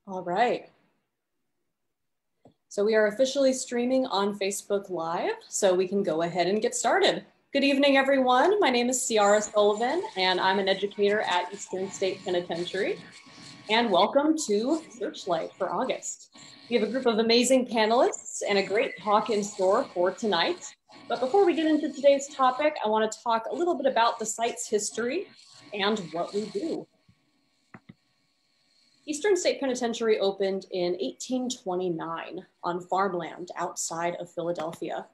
All right. So we are officially streaming on Facebook Live, so we can go ahead and get started. Good evening, everyone. My name is Ciara Sullivan, and I'm an educator at Eastern State Penitentiary. And welcome to Searchlight for August. We have a group of amazing panelists and a great talk in store for tonight. But before we get into today's topic, I want to talk a little bit about the site's history and what we do. Eastern State Penitentiary opened in 1829 on farmland outside of Philadelphia.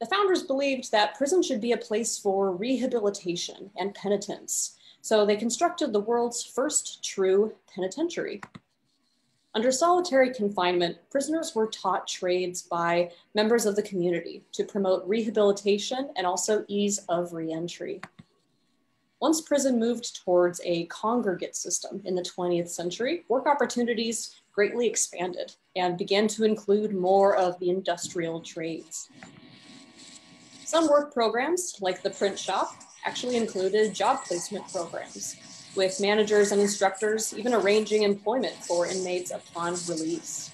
The founders believed that prison should be a place for rehabilitation and penitence, so they constructed the world's first true penitentiary. Under solitary confinement, prisoners were taught trades by members of the community to promote rehabilitation and also ease of reentry. Once prison moved towards a congregate system in the 20th century, work opportunities greatly expanded and began to include more of the industrial trades. Some work programs, like the print shop, actually included job placement programs, with managers and instructors even arranging employment for inmates upon release.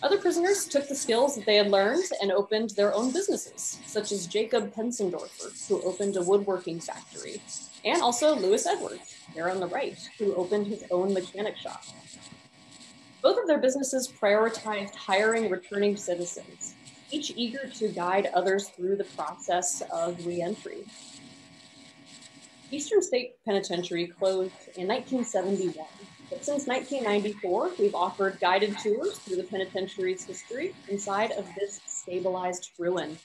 Other prisoners took the skills that they had learned and opened their own businesses, such as Jacob Pensendorfer, who opened a woodworking factory, and also Louis Edwards, there on the right, who opened his own mechanic shop. Both of their businesses prioritized hiring returning citizens, each eager to guide others through the process of reentry. Eastern State Penitentiary closed in 1971, but since 1994, we've offered guided tours through the penitentiary's history inside of this stabilized ruin.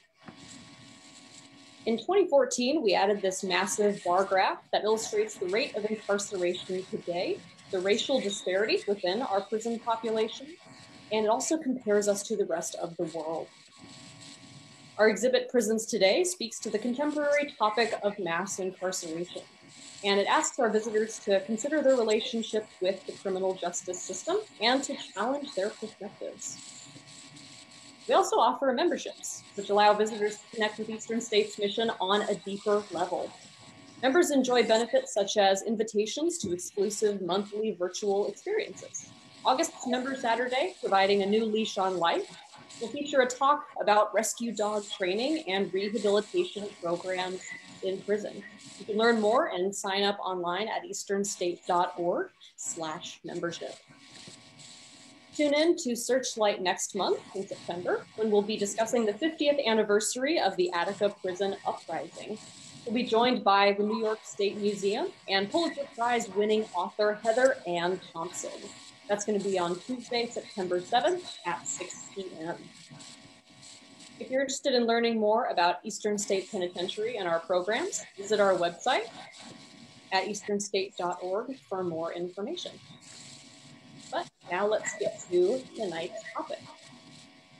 In 2014, we added this massive bar graph that illustrates the rate of incarceration today, the racial disparity within our prison population, and it also compares us to the rest of the world. Our exhibit, Prisons Today, speaks to the contemporary topic of mass incarceration, and it asks our visitors to consider their relationship with the criminal justice system and to challenge their perspectives. We also offer memberships, which allow visitors to connect with Eastern State's mission on a deeper level. Members enjoy benefits such as invitations to exclusive monthly virtual experiences. August's Member Saturday, providing a new leash on life, will feature a talk about rescue dog training and rehabilitation programs in prison. You can learn more and sign up online at easternstate.org/membership. Tune in to Searchlight next month in September, when we'll be discussing the 50th anniversary of the Attica Prison Uprising. We'll be joined by the New York State Museum and Pulitzer Prize winning author Heather Ann Thompson. That's going to be on Tuesday, September 7th at 6 p.m. If you're interested in learning more about Eastern State Penitentiary and our programs, visit our website at easternstate.org for more information. But now let's get to tonight's topic.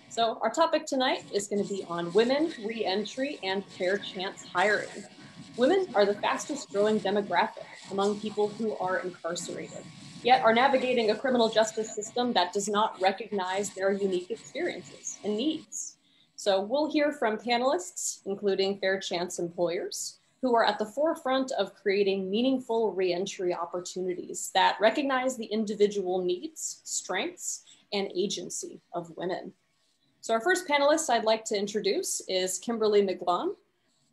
So our topic tonight is going to be on women, reentry, and fair chance hiring. Women are the fastest growing demographic among people who are incarcerated, yet are navigating a criminal justice system that does not recognize their unique experiences and needs. So we'll hear from panelists, including fair chance employers, who are at the forefront of creating meaningful reentry opportunities that recognize the individual needs, strengths, and agency of women. So our first panelist I'd like to introduce is Kimberly McGlone.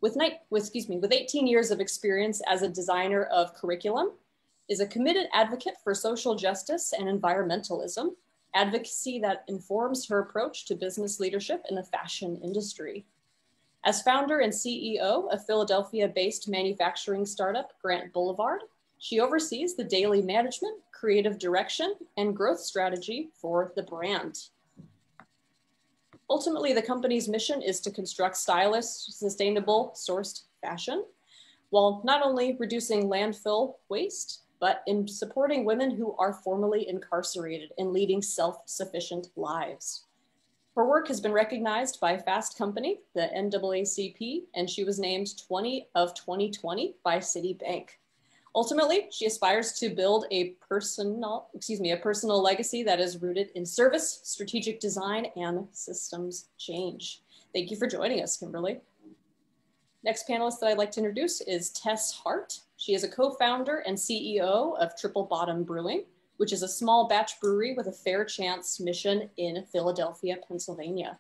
With 18 years of experience as a designer of curriculum, is a committed advocate for social justice and environmentalism, advocacy that informs her approach to business leadership in the fashion industry. As founder and CEO of Philadelphia-based manufacturing startup Grant Boulevard, she oversees the daily management, creative direction, and growth strategy for the brand. Ultimately, the company's mission is to construct stylish, sustainable, sourced fashion, while not only reducing landfill waste, but in supporting women who are formerly incarcerated and leading self-sufficient lives. Her work has been recognized by Fast Company, the NAACP, and she was named 20 of 2020 by Citibank. Ultimately, she aspires to build a personal legacy that is rooted in service, strategic design, and systems change. Thank you for joining us, Kimberly. Next panelist that I'd like to introduce is Tess Hart. She is a co-founder and CEO of Triple Bottom Brewing, which is a small batch brewery with a fair chance mission in Philadelphia, Pennsylvania.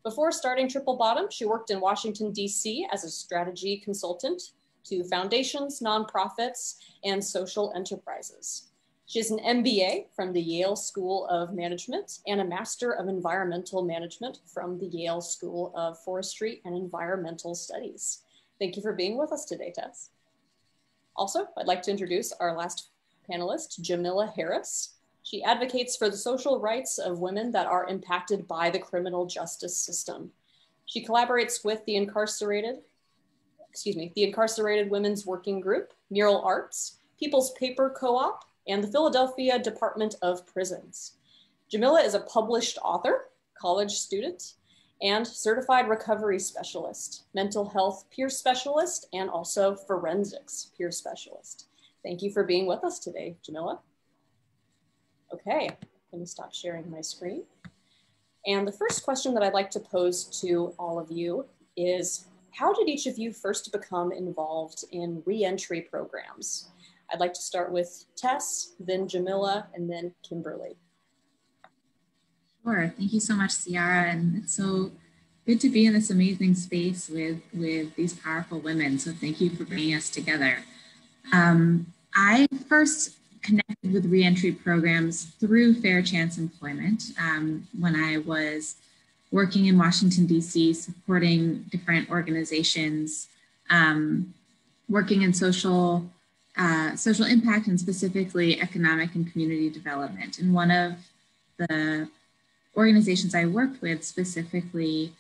Before starting Triple Bottom, she worked in Washington, D.C. as a strategy consultant to foundations, nonprofits, and social enterprises. She has an MBA from the Yale School of Management and a Master of Environmental Management from the Yale School of Forestry and Environmental Studies. Thank you for being with us today, Tess. Also, I'd like to introduce our last panelist, Jamila Harris. She advocates for the social rights of women that are impacted by the criminal justice system. She collaborates with the Incarcerated Women's Working Group, Mural Arts, People's Paper Co-op, and the Philadelphia Department of Prisons. Jamila is a published author, college student, and certified recovery specialist, mental health peer specialist, and also forensics peer specialist. Thank you for being with us today, Jamila. Okay, I'm gonna stop sharing my screen. And the first question that I'd like to pose to all of you is, how did each of you first become involved in reentry programs? I'd like to start with Tess, then Jamila, and then Kimberly. Sure, thank you so much, Ciara. And it's so good to be in this amazing space with these powerful women. So thank you for bringing us together. I first connected with reentry programs through Fair Chance Employment when I was working in Washington, D.C., supporting different organizations, working in social impact and specifically economic and community development. And one of the organizations I worked with specifically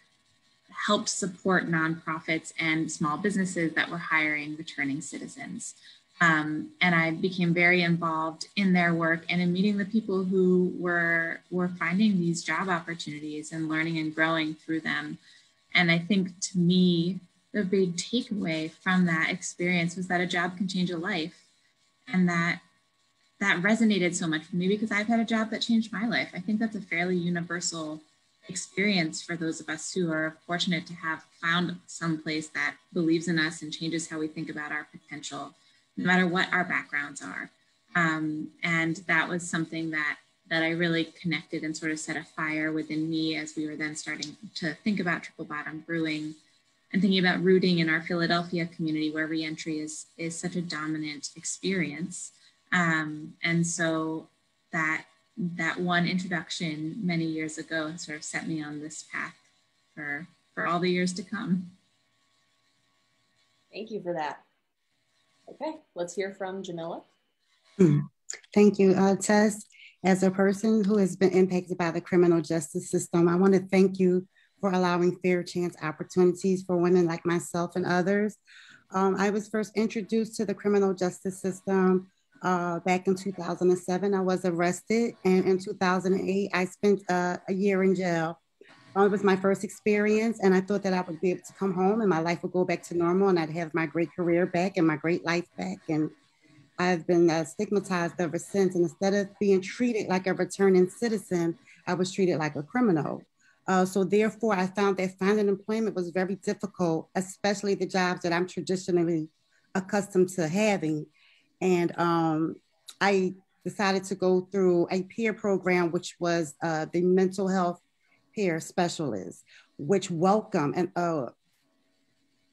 helped support nonprofits and small businesses that were hiring returning citizens. And I became very involved in their work and in meeting the people who were finding these job opportunities and learning and growing through them. And I think, to me, the big takeaway from that experience was that a job can change a life. And that resonated so much for me because I've had a job that changed my life. I think that's a fairly universal experience for those of us who are fortunate to have found some place that believes in us and changes how we think about our potential, no matter what our backgrounds are. And that was something that I really connected and sort of set a fire within me as we were then starting to think about Triple Bottom Brewing and thinking about rooting in our Philadelphia community where reentry is such a dominant experience. And so that one introduction many years ago sort of set me on this path for all the years to come. Thank you for that. Okay, let's hear from Jamila. Thank you, Tess. As a person who has been impacted by the criminal justice system, I want to thank you for allowing fair chance opportunities for women like myself and others. I was first introduced to the criminal justice system back in 2007. I was arrested, and in 2008, I spent a year in jail. It was my first experience, and I thought that I would be able to come home and my life would go back to normal and I'd have my great career back and my great life back. And I've been stigmatized ever since. And instead of being treated like a returning citizen, I was treated like a criminal. So therefore, I found that finding employment was very difficult, especially the jobs that I'm traditionally accustomed to having. And I decided to go through a peer program, which was the mental health peer specialist, which welcomed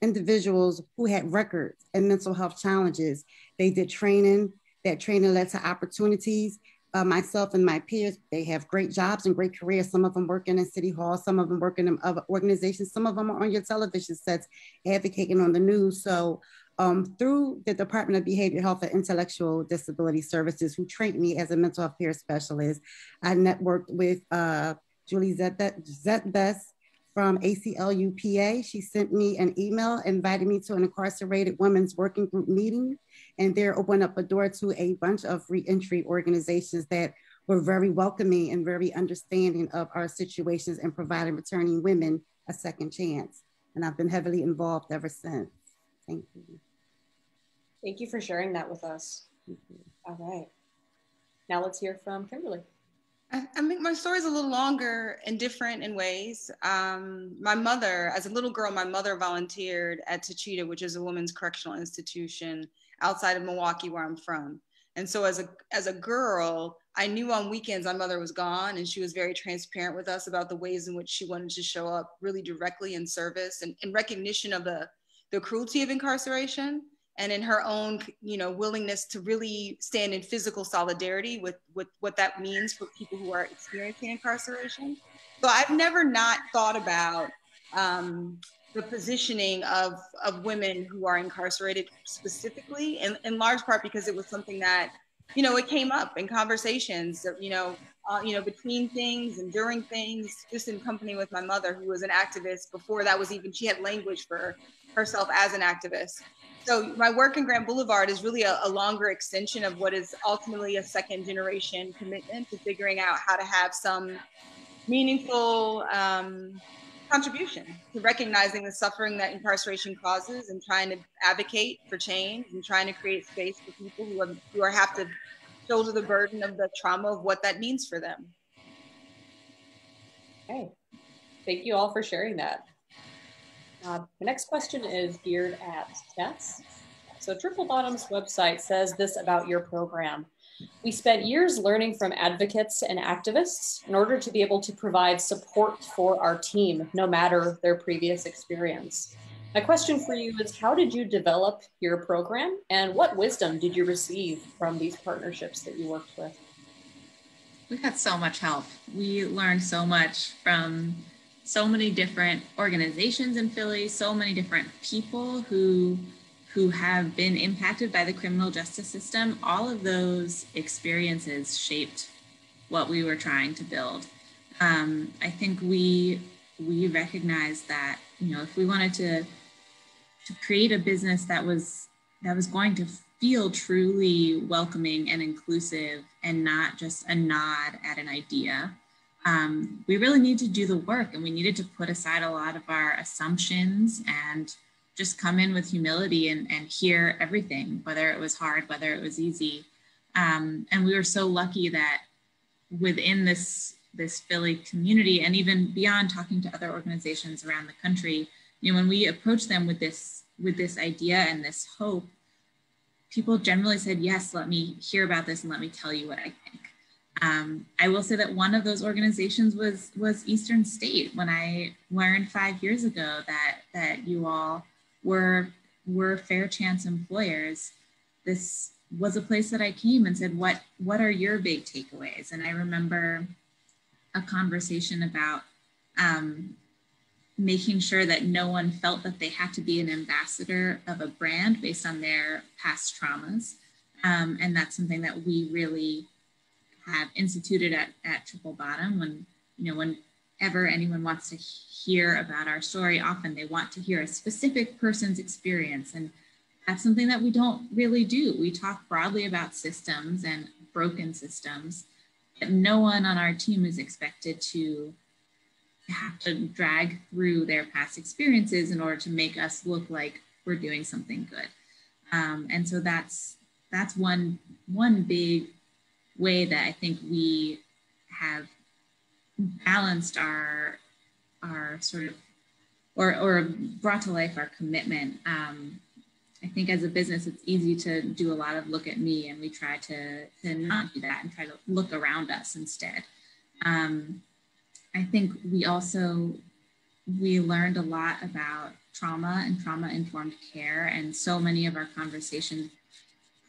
individuals who had records and mental health challenges. They did training. That training led to opportunities. Myself and my peers, they have great jobs and great careers. Some of them working in City Hall, some of them working in other organizations, some of them are on your television sets, advocating on the news. So through the Department of Behavioral Health and Intellectual Disability Services, who trained me as a mental health peer specialist, I networked with Julie Zetbest from ACLU-PA. She sent me an email, invited me to an incarcerated women's working group meeting, and there opened up a door to a bunch of reentry organizations that were very welcoming and very understanding of our situations and providing returning women a second chance. And I've been heavily involved ever since. Thank you. Thank you for sharing that with us. All right. Now let's hear from Kimberly. I think my story is a little longer and different in ways. My mother, as a little girl, my mother volunteered at Tachita, which is a women's correctional institution outside of Milwaukee, where I'm from. And so as a girl, I knew on weekends my mother was gone, and she was very transparent with us about the ways in which she wanted to show up really directly in service and in recognition of the cruelty of incarceration, and in her own, willingness to really stand in physical solidarity with what that means for people who are experiencing incarceration. So I've never not thought about the positioning of women who are incarcerated specifically, in large part because it was something that, it came up in conversations, between things and during things, just in company with my mother, who was an activist before that was even, she had language for herself as an activist. So my work in Grand Boulevard is really a longer extension of what is ultimately a second generation commitment to figuring out how to have some meaningful contribution to recognizing the suffering that incarceration causes, and trying to advocate for change and trying to create space for people who have to shoulder the burden of the trauma of what that means for them. Okay, thank you all for sharing that. The next question is geared at Tess. So Triple Bottom's website says this about your program: we spent years learning from advocates and activists in order to be able to provide support for our team, no matter their previous experience. My question for you is, how did you develop your program, and what wisdom did you receive from these partnerships that you worked with? We got so much help. We learned so much from so many different organizations in Philly, so many different people who have been impacted by the criminal justice system. All of those experiences shaped what we were trying to build. I think we recognized that, if we wanted to create a business that was going to feel truly welcoming and inclusive and not just a nod at an idea, we really need to do the work, and we needed to put aside a lot of our assumptions and just come in with humility and hear everything, whether it was hard, whether it was easy. And we were so lucky that within this Philly community, and even beyond, talking to other organizations around the country, when we approached them with this idea and this hope, people generally said, yes, let me hear about this and let me tell you what I think. I will say that one of those organizations was Eastern State. When I learned 5 years ago that you all were fair chance employers, this was a place that I came and said, what are your big takeaways? And I remember a conversation about making sure that no one felt that they had to be an ambassador of a brand based on their past traumas. And that's something that we really have instituted at Triple Bottom. Whenever anyone wants to hear about our story, often they want to hear a specific person's experience. And that's something that we don't really do. We talk broadly about systems and broken systems, but no one on our team is expected to have to drag through their past experiences in order to make us look like we're doing something good. And so that's one big way that I think we have balanced our sort of, or brought to life our commitment. I think as a business, it's easy to do a lot of look at me, and we try to not do that and try to look around us instead. I think we learned a lot about trauma and trauma-informed care, and so many of our conversations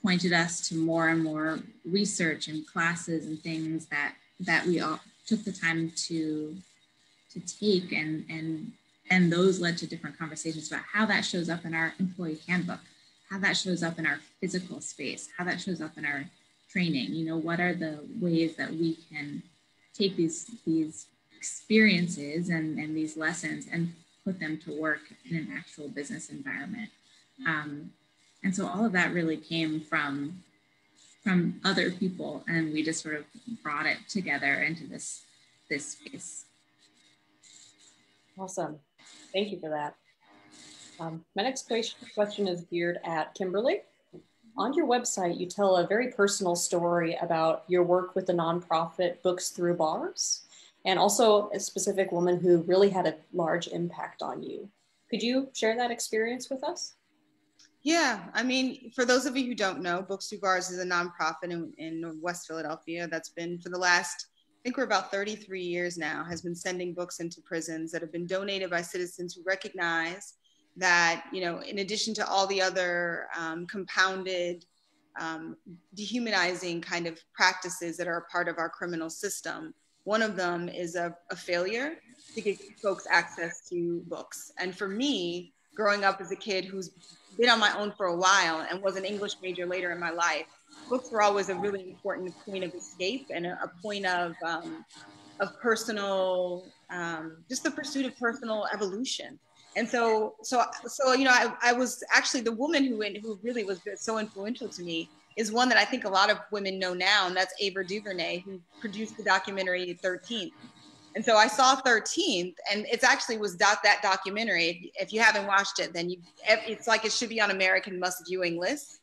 pointed us to more and more research and classes and things that we all took the time to take, and those led to different conversations about how that shows up in our employee handbook, how that shows up in our physical space, how that shows up in our training. What are the ways that we can take these experiences and these lessons and put them to work in an actual business environment. And so all of that really came from other people, and we just sort of brought it together into this space. Awesome. Thank you for that. My next question is geared at Kimberly. On your website, you tell a very personal story about your work with the nonprofit Books Through Bars, and also a specific woman who really had a large impact on you. Could you share that experience with us? Yeah, I mean, for those of you who don't know, Books Through Bars is a nonprofit in West Philadelphia that's been for the last, I think we're about 33 years now, has been sending books into prisons that have been donated by citizens who recognize that, you know, in addition to all the other compounded, dehumanizing kind of practices that are a part of our criminal system, one of them is a failure to give folks access to books. And for me, growing up as a kid who's been on my own for a while and was an English major later in my life, books were always a really important point of escape and a point of personal, just the pursuit of personal evolution. And so you know, I was actually the woman who really was so influential to me is one that I think a lot of women know now, and that's Ava DuVernay, who produced the documentary 13th. And so I saw 13th, and it's actually was that documentary. If you haven't watched it, then it's like it should be on American must viewing list.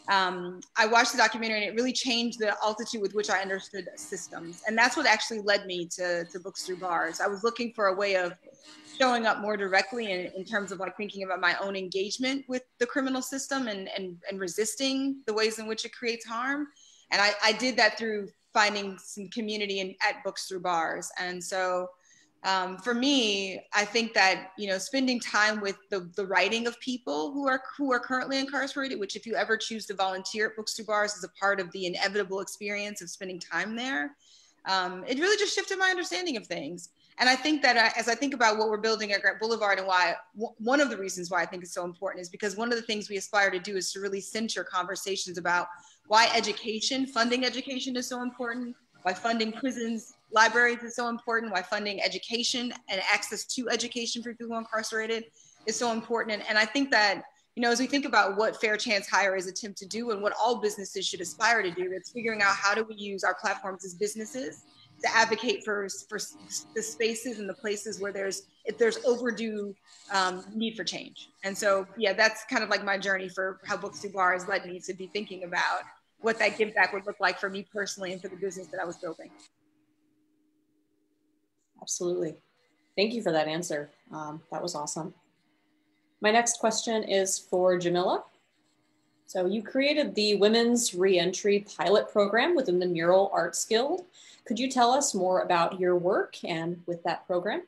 I watched the documentary, and it really changed the altitude with which I understood systems. And that's what actually led me to Books Through Bars. I was looking for a way of showing up more directly in terms of like thinking about my own engagement with the criminal system and resisting the ways in which it creates harm. And I did that through finding some community at Books Through Bars. And so for me, I think that, you know, spending time with the writing of people who are currently incarcerated, which if you ever choose to volunteer at Books Through Bars is a part of the inevitable experience of spending time there, it really just shifted my understanding of things. And I think that as I think about what we're building at Grant Boulevard and why, one of the reasons why I think it's so important is because one of the things we aspire to do is to really center conversations about why funding education is so important, why funding prisons, libraries is so important, why funding education and access to education for people who are incarcerated is so important. And I think that, you know, as we think about what Fair Chance Hirers attempt to do and what all businesses should aspire to do, it's figuring out how do we use our platforms as businesses to advocate for the spaces and the places where there's overdue need for change. And so, yeah, that's kind of like my journey for how Books Through Bars led me to be thinking about what that give back would look like for me personally and for the business that I was building. Absolutely. Thank you for that answer. That was awesome. My next question is for Jamila. So you created the Women's Reentry pilot program within the Mural Arts Guild. Could you tell us more about your work and with that program?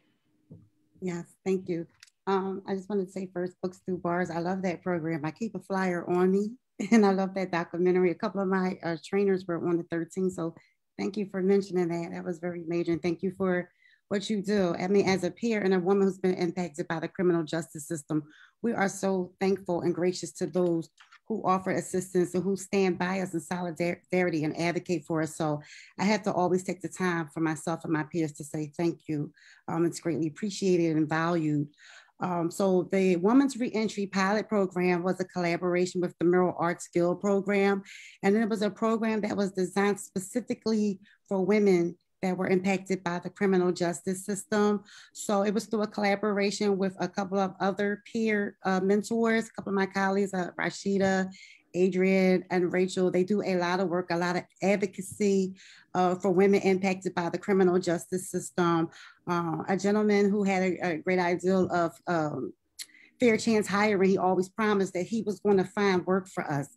Yes, thank you. I just wanted to say first, Books Through Bars. I love that program. I keep a flyer on me and I love that documentary. A couple of my trainers were on the 13th. So thank you for mentioning that. That was very major. And thank you for what you do. I mean, as a peer and a woman who's been impacted by the criminal justice system, we are so thankful and gracious to those who offer assistance and who stand by us in solidarity and advocate for us. So I have to always take the time for myself and my peers to say thank you. It's greatly appreciated and valued. So the Women's Reentry pilot program was a collaboration with the Mural Arts Guild program. And it was a program that was designed specifically for women that were impacted by the criminal justice system. So it was through a collaboration with a couple of other peer mentors, a couple of my colleagues, Rashida, Adrian, and Rachel. They do a lot of work, a lot of advocacy for women impacted by the criminal justice system. A gentleman who had a great ideal of Fair Chance Hiring, he always promised that he was going to find work for us.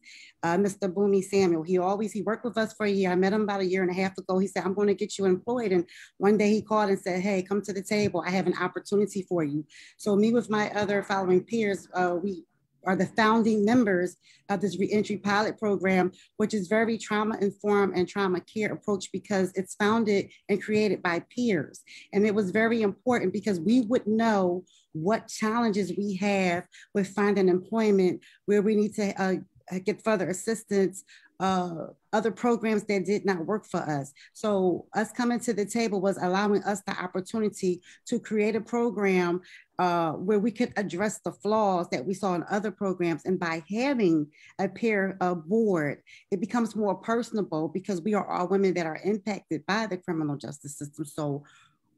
Mr. Boomy Samuel, he worked with us for a year. I met him about a year and a half ago. He said, I'm going to get you employed. And one day he called and said, hey, come to the table. I have an opportunity for you. So me with my other following peers, we are the founding members of this reentry pilot program, which is very trauma-informed and trauma care approach because it's founded and created by peers. And it was very important because we would know what challenges we have with finding employment, where we need to get further assistance, other programs that did not work for us. So us coming to the table was allowing us the opportunity to create a program where we could address the flaws that we saw in other programs. And by having a peer board, it becomes more personable because we are all women that are impacted by the criminal justice system. So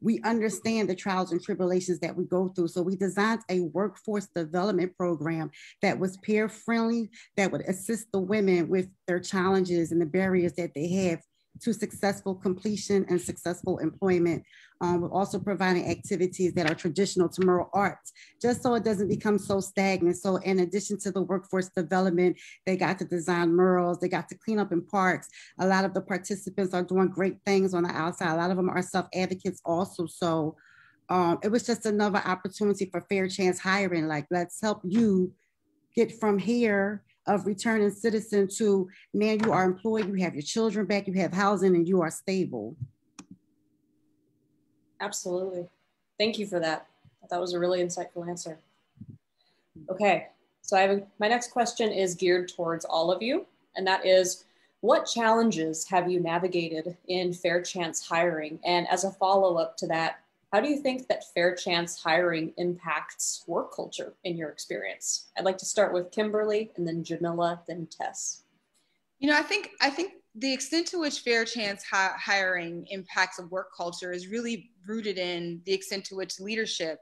we understand the trials and tribulations that we go through. So we designed a workforce development program that was peer friendly, that would assist the women with their challenges and the barriers that they have to successful completion and successful employment. We're also providing activities that are traditional to Merle arts, just so it doesn't become so stagnant. So in addition to the workforce development, they got to design murals, they got to clean up in parks. A lot of the participants are doing great things on the outside. A lot of them are self-advocates also. So it was just another opportunity for fair chance hiring. Like, let's help you get from here of returning citizen to now you are employed, you have your children back, you have housing, and you are stable. Absolutely. Thank you for that. That was a really insightful answer. Okay, so my next question is geared towards all of you, and that is, what challenges have you navigated in fair chance hiring? And as a follow-up to that, how do you think that fair chance hiring impacts work culture in your experience? I'd like to start with Kimberly, and then Jamila, then Tess. You know, I think the extent to which fair chance hiring impacts a work culture is really rooted in the extent to which leadership,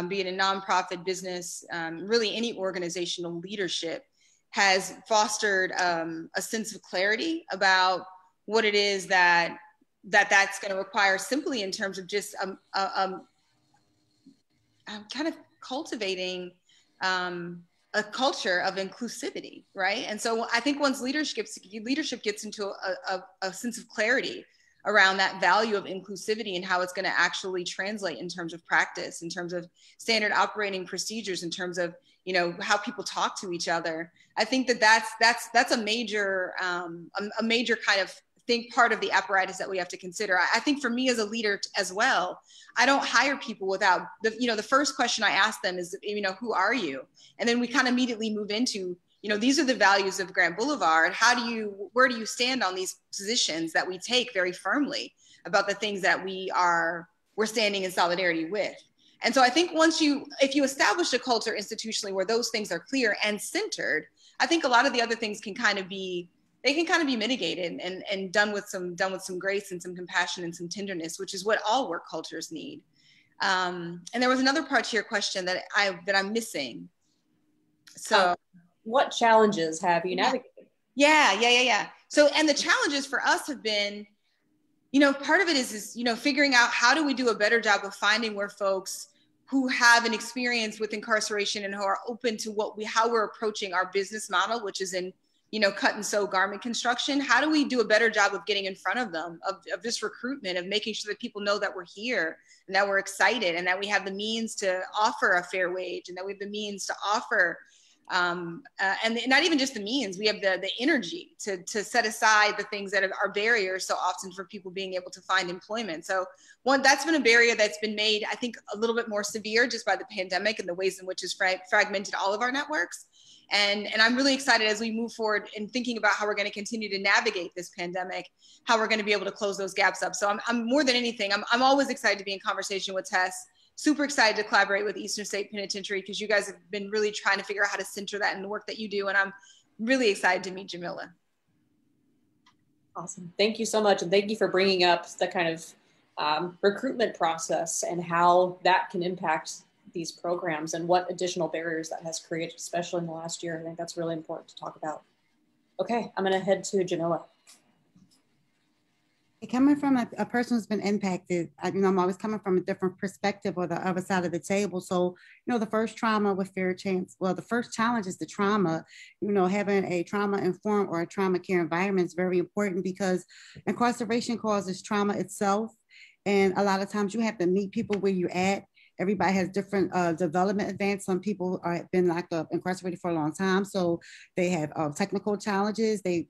be it a nonprofit business, really any organizational leadership, has fostered a sense of clarity about what it is that's going to require, simply in terms of just kind of cultivating a culture of inclusivity, right? And so I think once leadership gets into a sense of clarity around that value of inclusivity and how it's going to actually translate in terms of practice, in terms of standard operating procedures, in terms of, you know, how people talk to each other, I think that's a major kind of part of the apparatus that we have to consider. I think for me as a leader as well, I don't hire people without the first question I ask them is, you know, who are you? And then we kind of immediately move into, you know, these are the values of Grant Boulevard. Where do you stand on these positions that we take very firmly about the things that we're standing in solidarity with? And so I think if you establish a culture institutionally where those things are clear and centered, I think a lot of the other things can kind of be mitigated and done with some grace and some compassion and some tenderness, which is what all work cultures need. And there was another part to your question that I'm missing. So what challenges have you navigated? Yeah. So, and the challenges for us have been, you know, part of it is, you know, figuring out how do we do a better job of finding where folks who have an experience with incarceration and who are open to how we're approaching our business model, which is in, you know, cut and sew garment construction. How do we do a better job of getting in front of them, of this recruitment, of making sure that people know that we're here and that we're excited and that we have the means to offer a fair wage and that we have the means to offer, and not even just the means, we have the energy to set aside the things that are barriers so often for people being able to find employment. So that's been a barrier that's been made, I think, a little bit more severe just by the pandemic and the ways in which it's fragmented all of our networks. And I'm really excited as we move forward in thinking about how we're going to continue to navigate this pandemic, how we're going to be able to close those gaps up. So I'm more than anything, I'm always excited to be in conversation with Tess, super excited to collaborate with Eastern State Penitentiary because you guys have been really trying to figure out how to center that in the work that you do. And I'm really excited to meet Jamila. Awesome. Thank you so much. And thank you for bringing up the kind of recruitment process and how that can impact these programs and what additional barriers that has created, especially in the last year. I think that's really important to talk about. Okay, I'm gonna head to Jamila. Coming from a person who's been impacted, I'm always coming from a different perspective or the other side of the table. So, the first trauma with fair chance, the first challenge is the trauma. Having a trauma-informed or a trauma care environment is very important because incarceration causes trauma itself. And a lot of times you have to meet people where you're at. Everybody has different development advance. Some people have been locked up, incarcerated for a long time. So they have technical challenges. They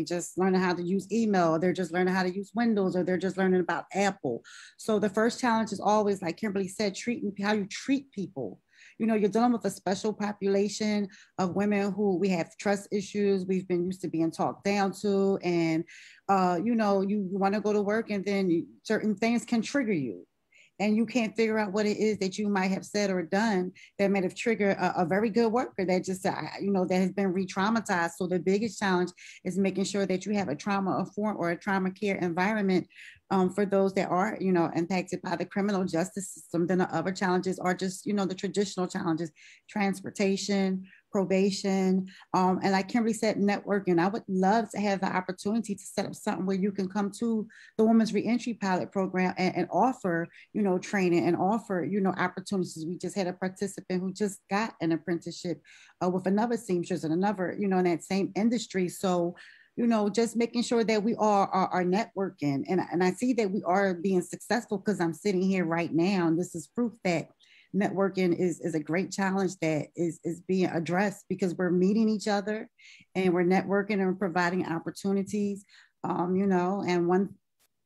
just learning how to use email. They're just learning how to use Windows, or they're just learning about Apple. So the first challenge is always, like Kimberly said, how you treat people. You're dealing with a special population of women who we have trust issues. We've been used to being talked down to. And, you want to go to work and then certain things can trigger you. And you can't figure out what it is that you might have said or done that might have triggered a very good worker that just, that has been re-traumatized. So the biggest challenge is making sure that you have a trauma-informed or a trauma care environment for those that are, impacted by the criminal justice system. Then the other challenges are just, the traditional challenges, transportation, probation, and like Kimberly said, networking. I would love to have the opportunity to set up something where you can come to the Women's Reentry Pilot Program and offer, training and offer, opportunities. We just had a participant who just got an apprenticeship with another seamstress and another, in that same industry. So, just making sure that we are networking. And I see that we are being successful because I'm sitting here right now. And this is proof that networking is a great challenge that is being addressed because we're meeting each other and we're networking and providing opportunities, and one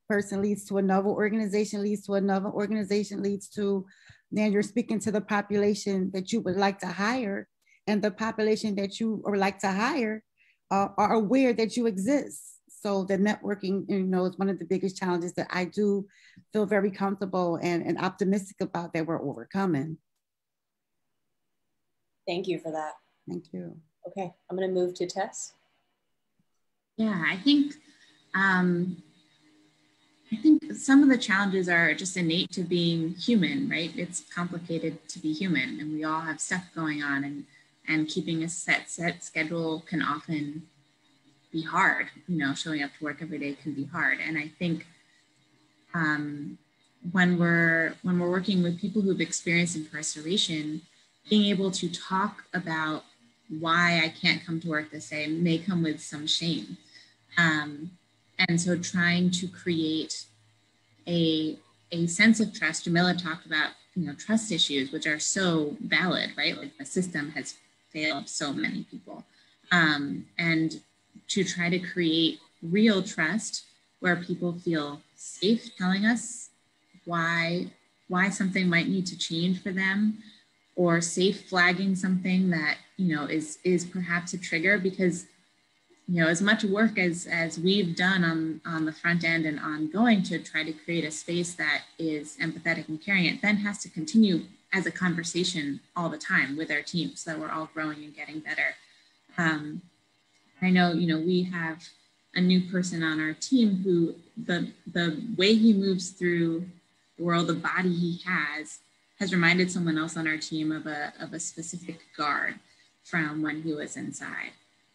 person leads to another organization, leads to another organization, leads to, then you're speaking to the population that you would like to hire, and the population that you would like to hire are aware that you exist. So the networking, is one of the biggest challenges that I do feel very comfortable and optimistic about that we're overcoming. Thank you for that. Thank you. Okay, I'm going to move to Tess. Yeah, I think some of the challenges are just innate to being human, right? It's complicated to be human, and we all have stuff going on, and keeping a set schedule can often be hard. Showing up to work every day can be hard. And I think when we're working with people who've experienced incarceration, being able to talk about why I can't come to work this day may come with some shame. And so trying to create a sense of trust. Jamila talked about, trust issues, which are so valid, right? Like the system has failed so many people. And to try to create real trust where people feel safe telling us why something might need to change for them, or safe flagging something that, is perhaps a trigger, because, as much work as we've done on the front end and ongoing to try to create a space that is empathetic and caring, it then has to continue as a conversation all the time with our team so that we're all growing and getting better. I know, we have a new person on our team who the way he moves through the world, the body he has reminded someone else on our team of a specific guard from when he was inside.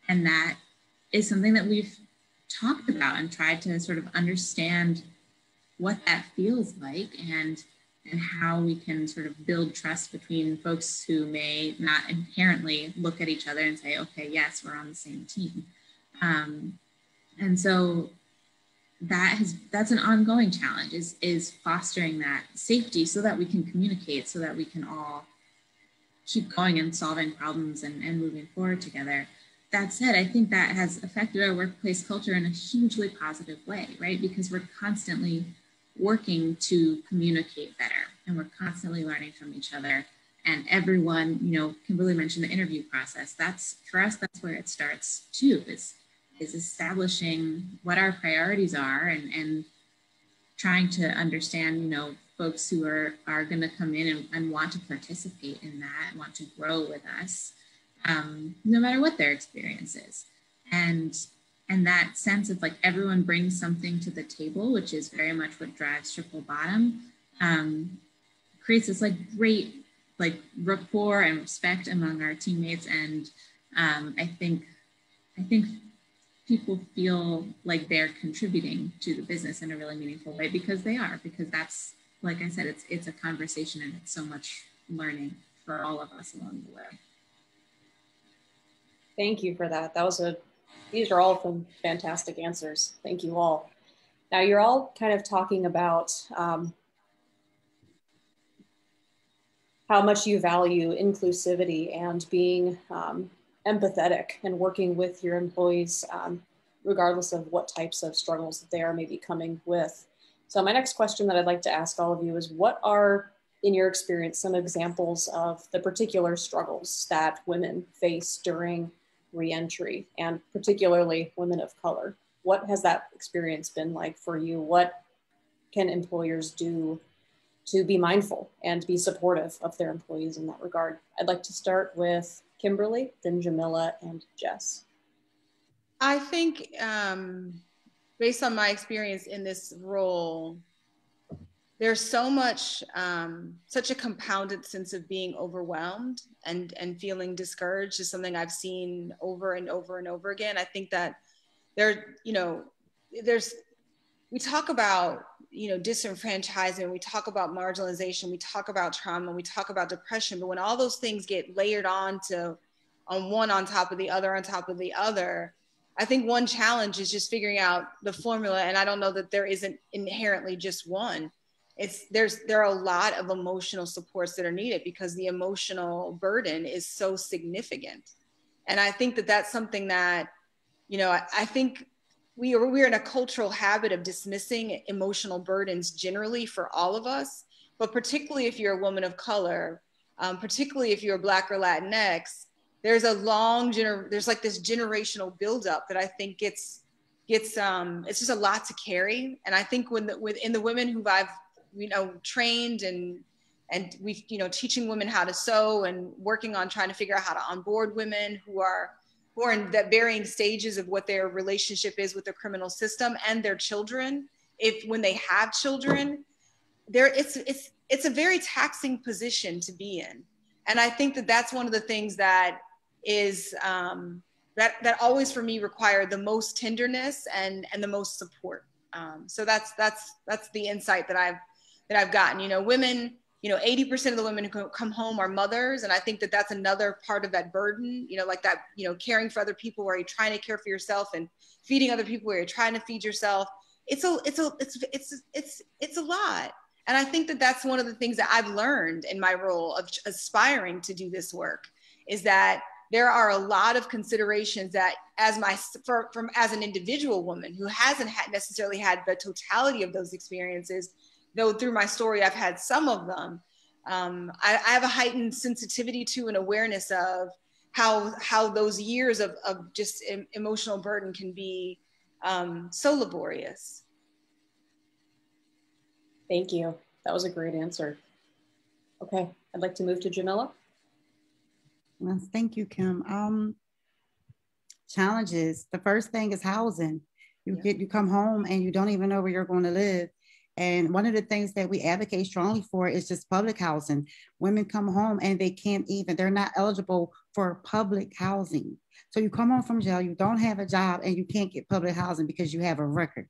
And that is something that we've talked about and tried to sort of understand what that feels like and how we can sort of build trust between folks who may not inherently look at each other and say, okay, yes, we're on the same team. And so that's an ongoing challenge, is fostering that safety so that we can communicate, so that we can all keep going and solving problems and moving forward together. That said, I think that has affected our workplace culture in a hugely positive way, right? Because we're constantly working to communicate better, and we're constantly learning from each other. And everyone, Kimberly mentioned the interview process. For us, that's where it starts too, is establishing what our priorities are and trying to understand, folks who are going to come in and want to participate in that, want to grow with us, no matter what their experience is. And that sense of like everyone brings something to the table, which is very much what drives Triple Bottom, creates this like great like rapport and respect among our teammates. And I think people feel like they're contributing to the business in a really meaningful way, because they are, because that's, like I said, it's a conversation, and it's so much learning for all of us along the way. Thank you for that. These are all some fantastic answers. Thank you all. Now you're all kind of talking about how much you value inclusivity and being empathetic and working with your employees, regardless of what types of struggles that they are maybe coming with. So my next question that I'd like to ask all of you is, what are, in your experience, some examples of the particular struggles that women face during reentry, and particularly women of color? What has that experience been like for you? What can employers do to be mindful and be supportive of their employees in that regard? I'd like to start with Kimberly, then Jamila, and Jess. I think based on my experience in this role, there's so much, such a compounded sense of being overwhelmed and feeling discouraged is something I've seen over and over and over again. I think that we talk about, disenfranchisement, we talk about marginalization, we talk about trauma, we talk about depression, but when all those things get layered on one on top of the other, on top of the other, I think one challenge is just figuring out the formula. And I don't know that there isn't inherently just one. There are a lot of emotional supports that are needed because the emotional burden is so significant. And I think that that's something that, I think we're in a cultural habit of dismissing emotional burdens generally for all of us, but particularly if you're a woman of color, particularly if you're Black or Latinx, there's like this generational buildup that I think it's just a lot to carry. And I think within the women who I've trained and we've teaching women how to sew and working on trying to figure out how to onboard women who are in that varying stages of what their relationship is with the criminal system and their children. When they have children, it's a very taxing position to be in. And I think that that's one of the things that is that always for me required the most tenderness and the most support. So that's the insight that I've gotten. Women, 80% of the women who come home are mothers. And I think that that's another part of that burden, like that, caring for other people where you're trying to care for yourself and feeding other people where you're trying to feed yourself. It's a lot. And I think that that's one of the things that I've learned in my role of aspiring to do this work is that there are a lot of considerations that as an individual woman who hasn't necessarily had the totality of those experiences, though through my story, I've had some of them. I have a heightened sensitivity to and awareness of how those years of just emotional burden can be so laborious. Thank you. That was a great answer. Okay, I'd like to move to Jamila. Well, thank you, Kim. Challenges. The first thing is housing. You come home and you don't even know where you're going to live. And one of the things that we advocate strongly for is just public housing. Women come home and they're not eligible for public housing. So you come home from jail, you don't have a job and you can't get public housing because you have a record.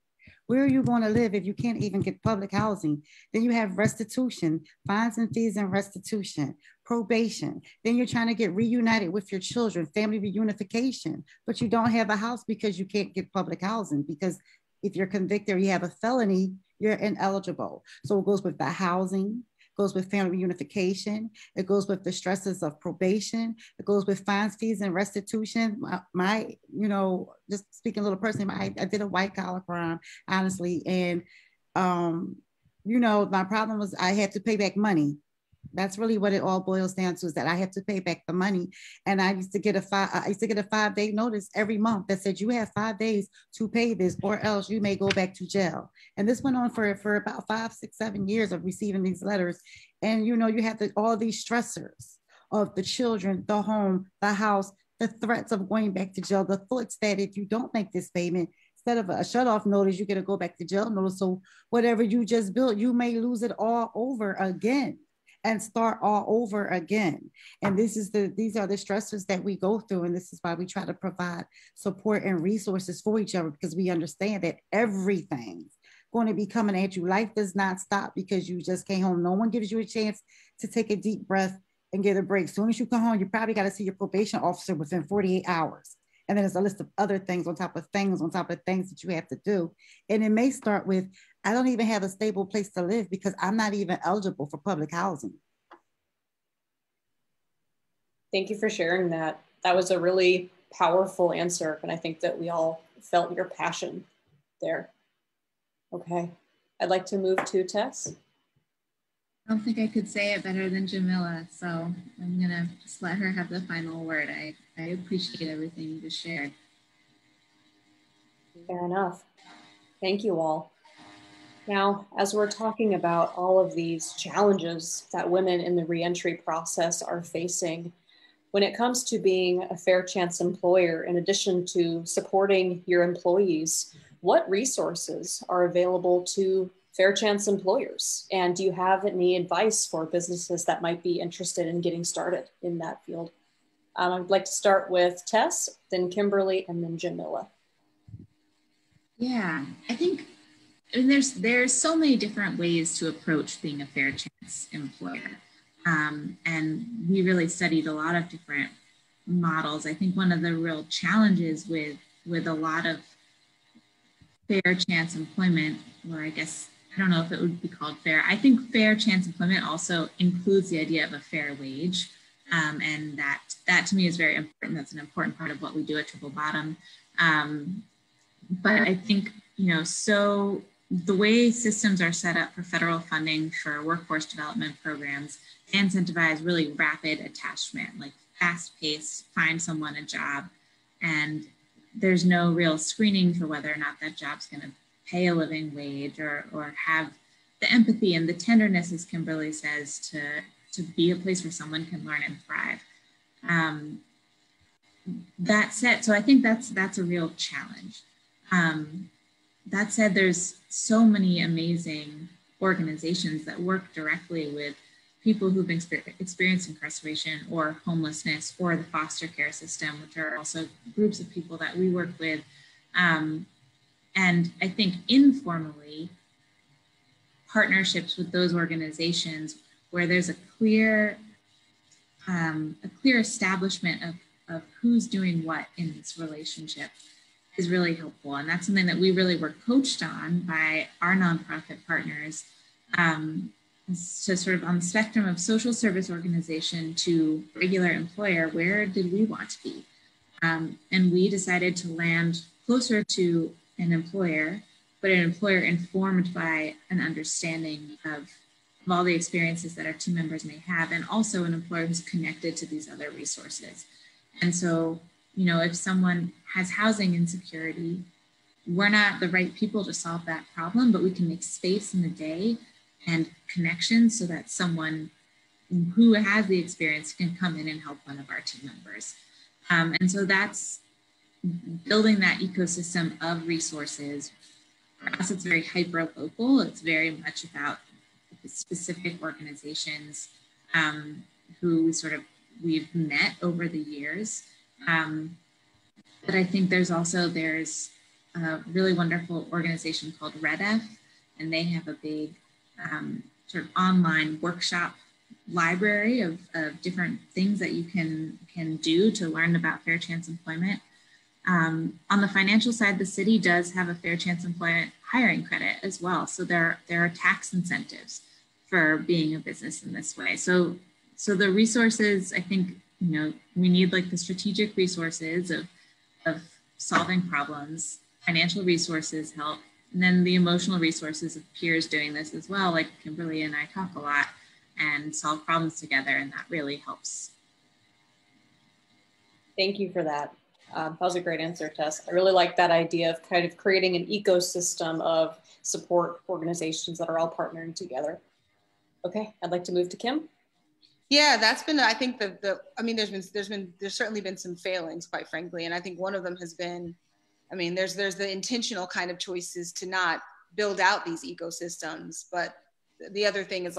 Where are you going to live if you can't even get public housing? Then you have restitution, fines and fees and restitution, probation. Then you're trying to get reunited with your children, family reunification, but you don't have a house because you can't get public housing because if you're convicted or you have a felony, you're ineligible. So it goes with the housing, goes with family reunification, it goes with the stresses of probation, it goes with fines, fees, and restitution. Just speaking a little personally, I did a white collar crime, honestly, and my problem was I had to pay back money. That's really what it all boils down to, is that I have to pay back the money. And I used to get a 5-day notice every month that said, you have 5 days to pay this or else you may go back to jail. And this went on for about 5, 6, 7 years of receiving these letters. And, you have all these stressors of the children, the home, the house, the threats of going back to jail, the thoughts that if you don't make this payment, instead of a shut-off notice, you get to go back to jail notice. So whatever you just built, you may lose it all over again and start all over again. And these are the stressors that we go through. And this is why we try to provide support and resources for each other, because we understand that everything's going to be coming at you. Life does not stop because you just came home. No one gives you a chance to take a deep breath and get a break. As soon as you come home, you probably got to see your probation officer within 48 hours. And then there's a list of other things on top of things that you have to do. And it may start with, I don't even have a stable place to live because I'm not even eligible for public housing. Thank you for sharing that. That was a really powerful answer. And I think that we all felt your passion there. Okay, I'd like to move to Tess. I don't think I could say it better than Jamila, so I'm gonna just let her have the final word. I appreciate everything you just shared. Fair enough. Thank you all. Now, as we're talking about all of these challenges that women in the reentry process are facing, when it comes to being a fair chance employer, in addition to supporting your employees, what resources are available to fair chance employers? And do you have any advice for businesses that might be interested in getting started in that field? I'd like to start with Tess, then Kimberly, and then Jamila. Yeah, I think there's so many different ways to approach being a fair chance employer. And we really studied a lot of different models. I think one of the real challenges with a lot of fair chance employment, or I guess, I don't know if it would be called fair. I think fair chance employment also includes the idea of a fair wage. And that to me is very important. That's an important part of what we do at Triple Bottom. But I think, so the way systems are set up for federal funding for workforce development programs incentivize really rapid attachment, like fast paced, find someone a job. And there's no real screening for whether or not that job's going to pay a living wage or have the empathy and the tenderness, as Kimberly says, to be a place where someone can learn and thrive. That said, so I think that's a real challenge. That said, there's so many amazing organizations that work directly with people who've experienced incarceration or homelessness or the foster care system, which are also groups of people that we work with. And I think informally, partnerships with those organizations where there's a clear establishment of who's doing what in this relationship is really helpful. And that's something that we really were coached on by our nonprofit partners. So sort of on the spectrum of social service organization to regular employer, where did we want to be? And we decided to land closer to an employer, but an employer informed by an understanding of all the experiences that our team members may have, and also an employer who's connected to these other resources. And so, if someone has housing insecurity, we're not the right people to solve that problem, but we can make space in the day and connections so that someone who has the experience can come in and help one of our team members. And so that's building that ecosystem of resources. For us, it's very hyper-local. It's very much about specific organizations who we've met over the years. But I think there's a really wonderful organization called REDF, and they have a big sort of online workshop library of different things that you can do to learn about fair chance employment. On the financial side, the city does have a fair chance employment hiring credit as well. So there are tax incentives for being a business in this way. So the resources, I think, we need like the strategic resources of solving problems, financial resources help, and then the emotional resources of peers doing this as well. Like Kimberly and I talk a lot and solve problems together, and that really helps. Thank you for that. That was a great answer, Tess. I really like that idea of kind of creating an ecosystem of support organizations that are all partnering together. Okay, I'd like to move to Kim. Yeah, that's been, I think there's certainly been some failings, quite frankly. And I think one of them has been, there's the intentional kind of choices to not build out these ecosystems. But the other thing is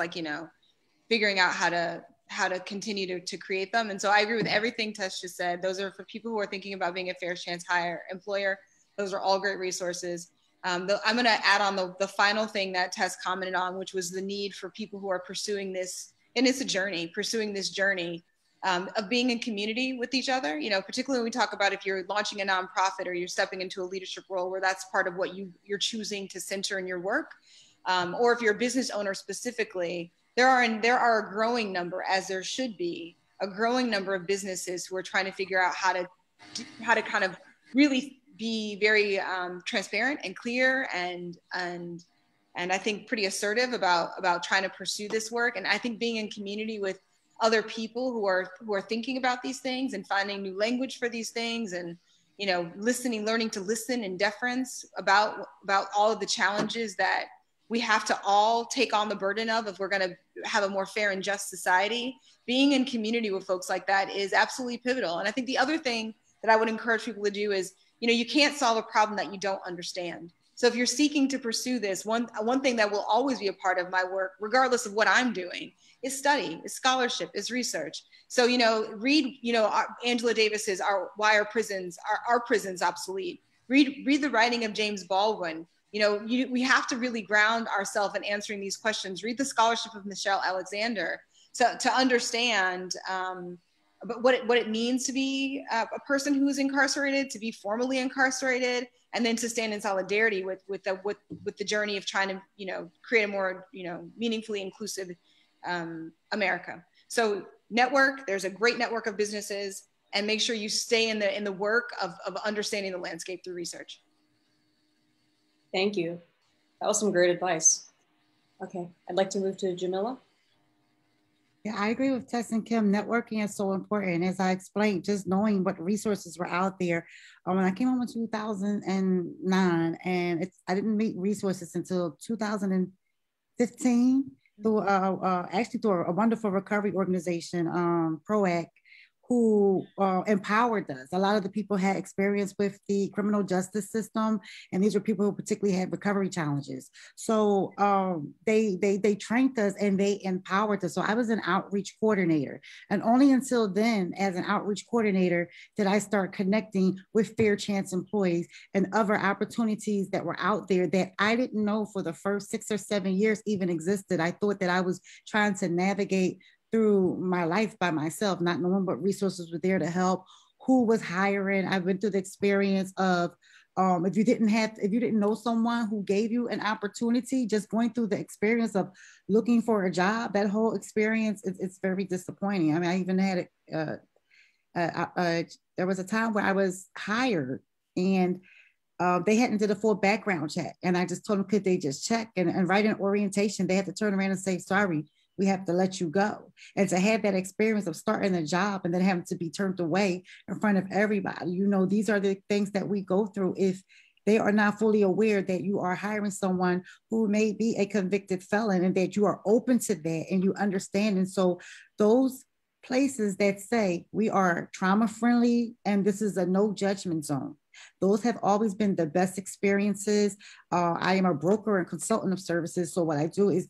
figuring out how to continue to create them. And so I agree with everything Tess just said. Those are for people who are thinking about being a fair chance hire employer. Those are all great resources. I'm going to add on the final thing that Tess commented on, which was the need for people who are pursuing this, and it's a journey, pursuing this journey of being in community with each other, particularly when we talk about if you're launching a nonprofit or you're stepping into a leadership role where that's part of what you're choosing to center in your work, or if you're a business owner specifically, there are a growing number, as there should be, a growing number of businesses who are trying to figure out how to kind of really be very transparent and clear and I think pretty assertive about trying to pursue this work. And I think being in community with other people who are thinking about these things and finding new language for these things, and learning to listen in deference about all of the challenges that we have to all take on the burden of if we're going to have a more fair and just society. Being in community with folks like that is absolutely pivotal. And I think the other thing that I would encourage people to do is You know, you can't solve a problem that you don't understand. So if you're seeking to pursue this, one thing that will always be a part of my work, regardless of what I'm doing, is study, is scholarship, is research. So, you know, read, you know, Angela Davis's Why Are Prisons Obsolete? Read the writing of James Baldwin. You know, we have to really ground ourselves in answering these questions. Read the scholarship of Michelle Alexander to understand but what it means to be a person who is incarcerated, to be formally incarcerated, and then to stand in solidarity with the journey of trying to, you know, create a more, you know, meaningfully inclusive America. So network, there's a great network of businesses, and make sure you stay in the work of understanding the landscape through research. Thank you. That was some great advice. Okay, I'd like to move to Jamila. Yeah, I agree with Tess and Kim. Networking is so important. As I explained, just knowing what resources were out there. When I came home in 2009, and I didn't meet resources until 2015 through actually through a wonderful recovery organization, PROACT, who empowered us. A lot of the people had experience with the criminal justice system, and these were people who particularly had recovery challenges. So they trained us and they empowered us. So I was an outreach coordinator, and only until then, as an outreach coordinator, did I start connecting with Fair Chance employees and other opportunities that were out there that I didn't know for the first 6 or 7 years even existed. I thought that I was trying to navigate through my life by myself, not knowing what resources were there to help, who was hiring. I went through the experience of if you didn't know someone who gave you an opportunity, just going through the experience of looking for a job, that whole experience, it's very disappointing. I mean, I even had there was a time where I was hired and they hadn't did a full background check. And I just told them, could they just check? And right in orientation, they had to turn around and say, sorry, we have to let you go. And to have that experience of starting a job and then having to be turned away in front of everybody, you know, these are the things that we go through if they are not fully aware that you are hiring someone who may be a convicted felon and that you are open to that and you understand. And so those places that say we are trauma friendly and this is a no judgment zone, those have always been the best experiences. I am a broker and consultant of services. So what I do is,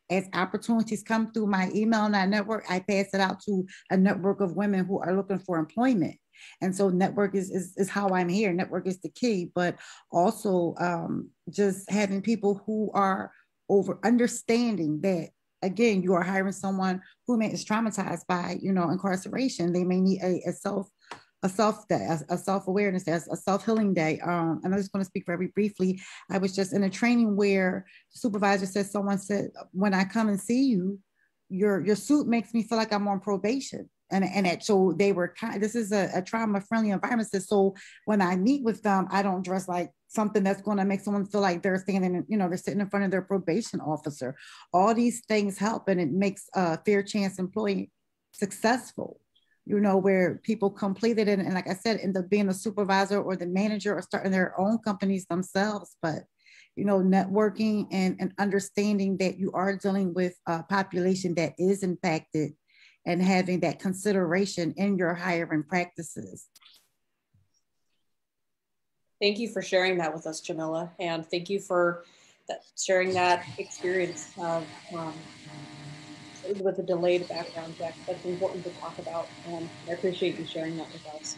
as opportunities come through my email and our network, I pass it out to a network of women who are looking for employment. And so network is how I'm here. Network is the key, but also just having people who are over understanding that, again, you are hiring someone who is traumatized by, you know, incarceration. They may need a self-awareness day, a self-healing day. And I'm just going to speak very briefly. I was just in a training where the supervisor said, someone said, when I come and see you, your suit makes me feel like I'm on probation. And so they were this is a trauma-friendly environment. So when I meet with them, I don't dress like something that's going to make someone feel like they're standing, you know, they're sitting in front of their probation officer. All these things help, and it makes a Fair Chance employee successful. You know, where people completed it, and like I said, end up being a supervisor or the manager or starting their own companies themselves. But, you know, networking and understanding that you are dealing with a population that is impacted and having that consideration in your hiring practices. Thank you for sharing that with us, Jamila, and thank you for sharing that experience of with a delayed background check. That's important to talk about, and I appreciate you sharing that with us.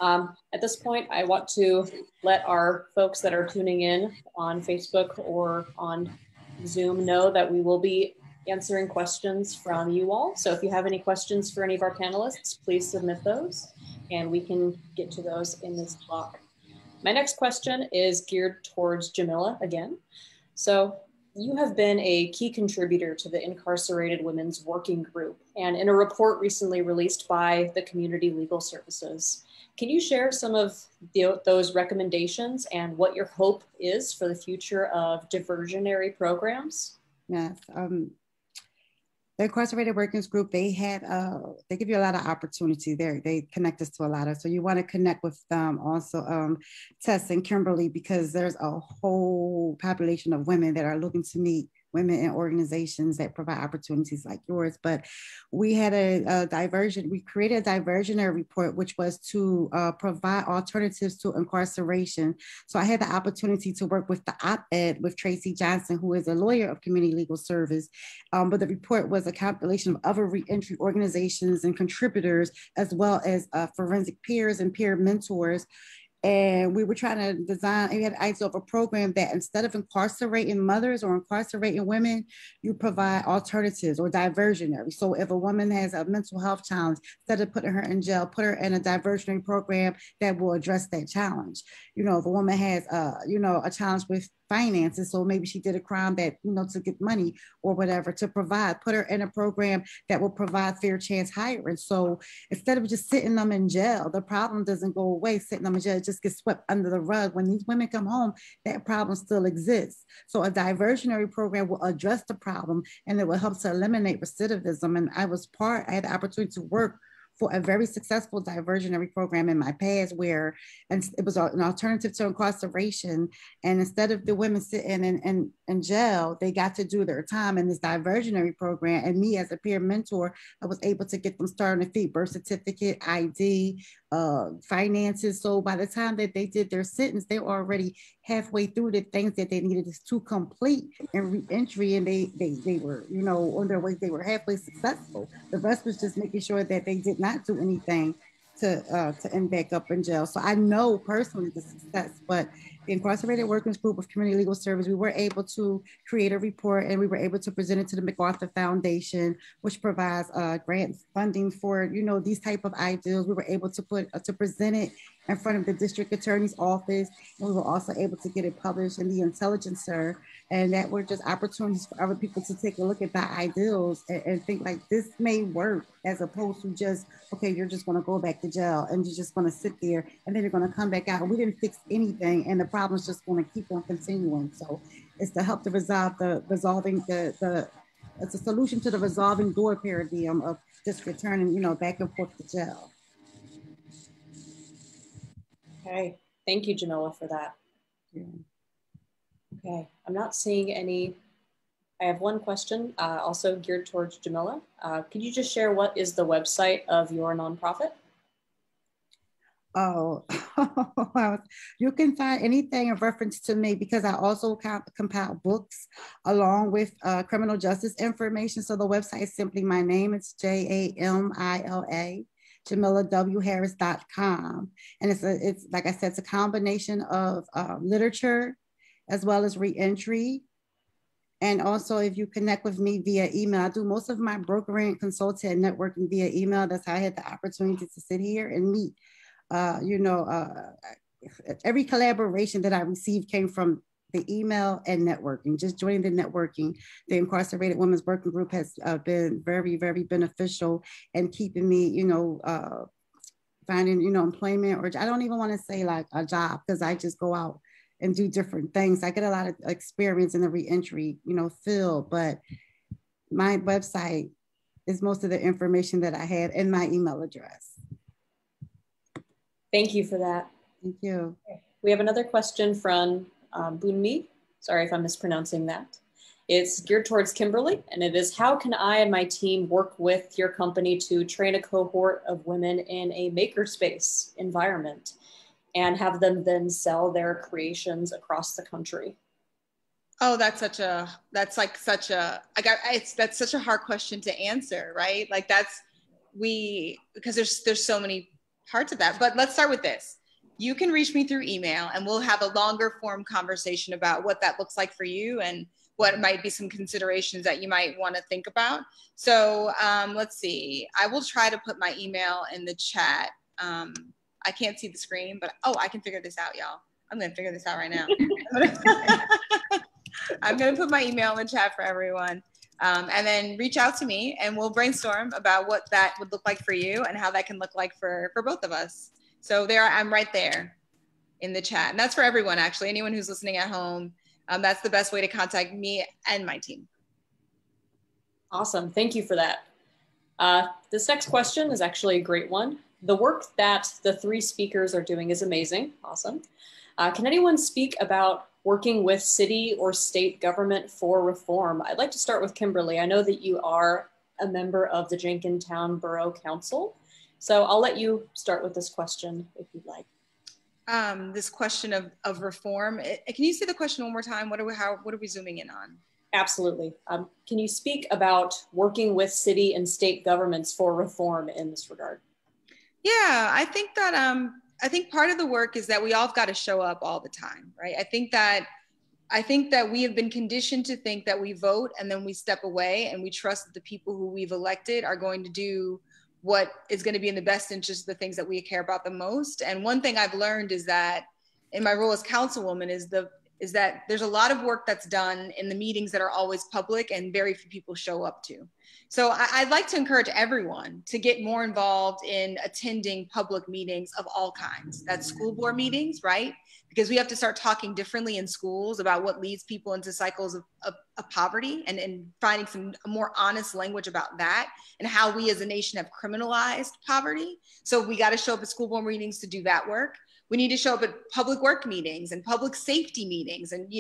At this point, I want to let our folks that are tuning in on Facebook or on Zoom know that we will be answering questions from you all. So if you have any questions for any of our panelists, please submit those and we can get to those in this talk. My next question is geared towards Jamila again. So you have been a key contributor to the Incarcerated Women's Working Group, and in a report recently released by the Community Legal Services. Can you share some of those recommendations and what your hope is for the future of diversionary programs? Yes. The Incarcerated Workers Group, they give you a lot of opportunity there. They connect us to a lot of, so you want to connect with them also, Tess and Kimberly, because there's a whole population of women that are looking to meet women in organizations that provide opportunities like yours. But we had we created a diversionary report, which was to provide alternatives to incarceration. So I had the opportunity to work with the op-ed with Tracy Johnson, who is a lawyer of community legal service. But the report was a compilation of other reentry organizations and contributors, as well as forensic peers and peer mentors. And we were trying to design, we had an idea of a program that instead of incarcerating mothers or incarcerating women, you provide alternatives or diversionary. So if a woman has a mental health challenge, instead of putting her in jail, put her in a diversionary program that will address that challenge. You know, if a woman has, a challenge with finances, so maybe she did a crime that, to get money or whatever, to put her in a program that will provide fair chance hiring. So instead of just sitting them in jail, the problem doesn't go away, sitting them in jail, it just gets swept under the rug. When these women come home, that problem still exists. So a diversionary program will address the problem and it will help to eliminate recidivism. And I had the opportunity to work for a very successful diversionary program in my past where it was an alternative to incarceration. And instead of the women sitting in jail, they got to do their time in this diversionary program. And me as a peer mentor, I was able to get them started on their feet, birth certificate, ID, finances. So by the time that they did their sentence, they were already halfway through the things that they needed to complete in reentry, and they were, on their way, they were halfway successful. The rest was just making sure that they did not do anything to end back up in jail. So I know personally the success, but the Incarcerated Workers Group of Community Legal Service, we were able to create a report and we were able to present it to the MacArthur Foundation, which provides grant funding for, these type of ideals. We were able to present it in front of the district attorney's office. And we were also able to get it published in the Intelligencer. And that were just opportunities for other people to take a look at the ideals and think like this may work, as opposed to just, okay, you're just gonna go back to jail and you're just gonna sit there and then you're gonna come back out. And we didn't fix anything and the problem's just gonna keep on continuing. So it's to help to it's a solution to the resolving door paradigm of just returning, back and forth to jail. Okay, thank you, Jamila, for that. Yeah. Okay, I'm not seeing any. I have one question also geared towards Jamila. Could you just share what is the website of your nonprofit? Oh, you can find anything in reference to me because I also compile books along with criminal justice information. So the website is simply my name. It's JAMILA, JamilaWHarris.com. And it's like I said, it's a combination of literature as well as reentry. And also if you connect with me via email, I do most of my brokering, consulting, and networking via email. That's how I had the opportunity to sit here and meet. Every collaboration that I received came from the email and networking, just joining the networking. The Incarcerated Women's Working Group has been very, very beneficial in keeping me, finding, employment, or I don't even want to say like a job because I just go out and do different things. I get a lot of experience in the reentry, field, but my website is most of the information that I have in my email address. Thank you for that. Thank you. We have another question from Bunmi. Sorry if I'm mispronouncing that. It's geared towards Kimberly, and it is, how can I and my team work with your company to train a cohort of women in a makerspace environment and have them then sell their creations across the country? Oh, that's such a hard question to answer, right? Like because there's so many parts of that, but let's start with this. You can reach me through email and we'll have a longer form conversation about what that looks like for you and what might be some considerations that you might want to think about. So let's see, I will try to put my email in the chat. I can't see the screen, but I can figure this out, y'all. I'm gonna figure this out right now. I'm gonna put my email in the chat for everyone. And then reach out to me and we'll brainstorm about what that would look like for you and how that can look like for both of us. So I'm right there in the chat. And that's for everyone, actually, anyone who's listening at home. That's the best way to contact me and my team. Awesome, thank you for that. This next question is actually a great one. The work that the three speakers are doing is amazing, awesome. Can anyone speak about working with city or state government for reform. I'd like to start with Kimberly. I know that you are a member of the Jenkintown Borough Council, so I'll let you start with this question if you'd like. This question of reform. Can you say the question one more time? What are we zooming in on? Absolutely. Can you speak about working with city and state governments for reform in this regard? Yeah, I think that I think part of the work is that we all got to show up all the time, right? I think that we have been conditioned to think that we vote and then we step away and we trust that the people who we've elected are going to do what is going to be in the best interest of the things that we care about the most. And one thing I've learned is that in my role as councilwoman is that there's a lot of work that's done in the meetings that are always public and very few people show up to. So I'd like to encourage everyone to get more involved in attending public meetings of all kinds. That's school board meetings, right? Because we have to start talking differently in schools about what leads people into cycles of poverty and finding some more honest language about that and how we as a nation have criminalized poverty. So we got to show up at school board meetings to do that work. We need to show up at public work meetings and public safety meetings and,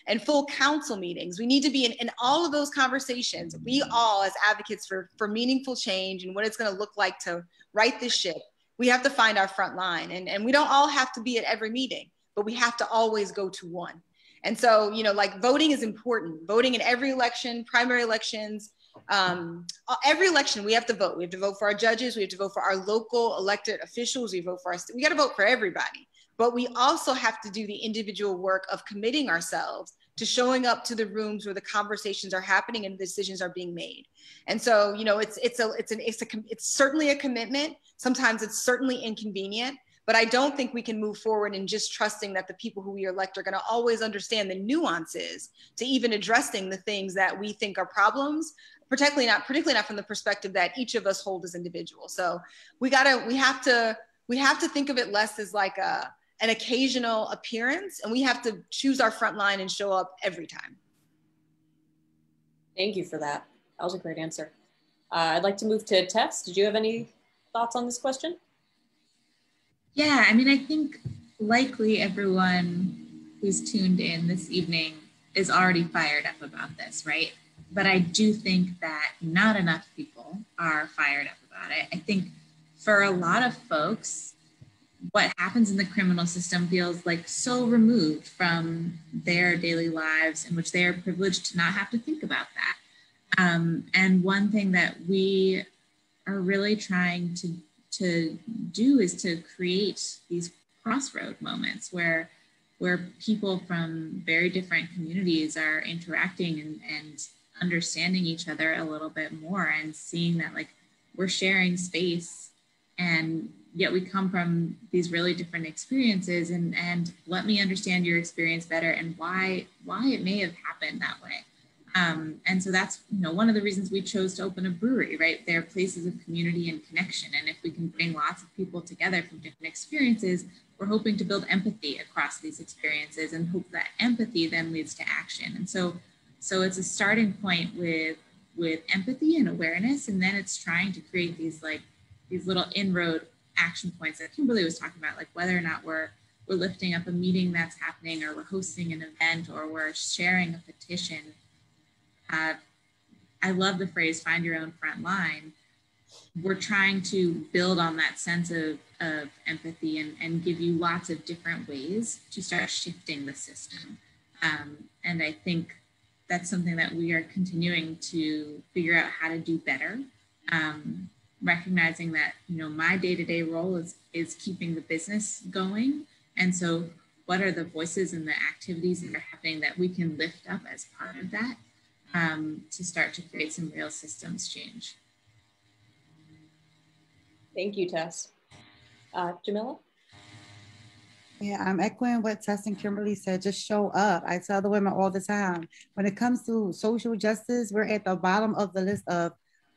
and full council meetings. We need to be in all of those conversations. We all, as advocates for meaningful change and what it's going to look like to right this ship, we have to find our front line. And we don't all have to be at every meeting, but we have to always go to one. And so, like voting is important. Voting in every election, primary elections, every election we have to vote. We have to vote for our judges. We have to vote for our local elected officials. We got to vote for everybody, but we also have to do the individual work of committing ourselves to showing up to the rooms where the conversations are happening and the decisions are being made. And so, it's certainly a commitment. Sometimes it's certainly inconvenient, but I don't think we can move forward in just trusting that the people who we elect are going to always understand the nuances to even addressing the things that we think are problems, particularly not from the perspective that each of us hold as individuals. So we have to think of it less as like an occasional appearance, and we have to choose our front line and show up every time. Thank you for that. That was a great answer. I'd like to move to Tess. Did you have any thoughts on this question? Yeah, I think likely everyone who's tuned in this evening is already fired up about this, right? But I do think that not enough people are fired up about it. I think for a lot of folks, what happens in the criminal system feels like so removed from their daily lives in which they are privileged to not have to think about that. And one thing that we are really trying to do is to create these crossroad moments where people from very different communities are interacting and understanding each other a little bit more and seeing that like we're sharing space and yet we come from these really different experiences and let me understand your experience better and why it may have happened that way. And so that's, one of the reasons we chose to open a brewery, right? They're places of community and connection. And if we can bring lots of people together from different experiences, we're hoping to build empathy across these experiences and hope that empathy then leads to action. And so it's a starting point with empathy and awareness. And then it's trying to create these little inroad action points that Kimberly was talking about, like whether or not we're lifting up a meeting that's happening or we're hosting an event or we're sharing a petition. I love the phrase, find your own front line. We're trying to build on that sense of empathy and give you lots of different ways to start shifting the system. And I think that's something that we are continuing to figure out how to do better. Recognizing that, my day-to-day role is keeping the business going. And so what are the voices and the activities that are happening that we can lift up as part of that? To start to create some real systems change. Thank you, Tess. Jamila? Yeah, I'm echoing what Tess and Kimberly said, just show up. I tell the women all the time, when it comes to social justice, we're at the bottom of the list of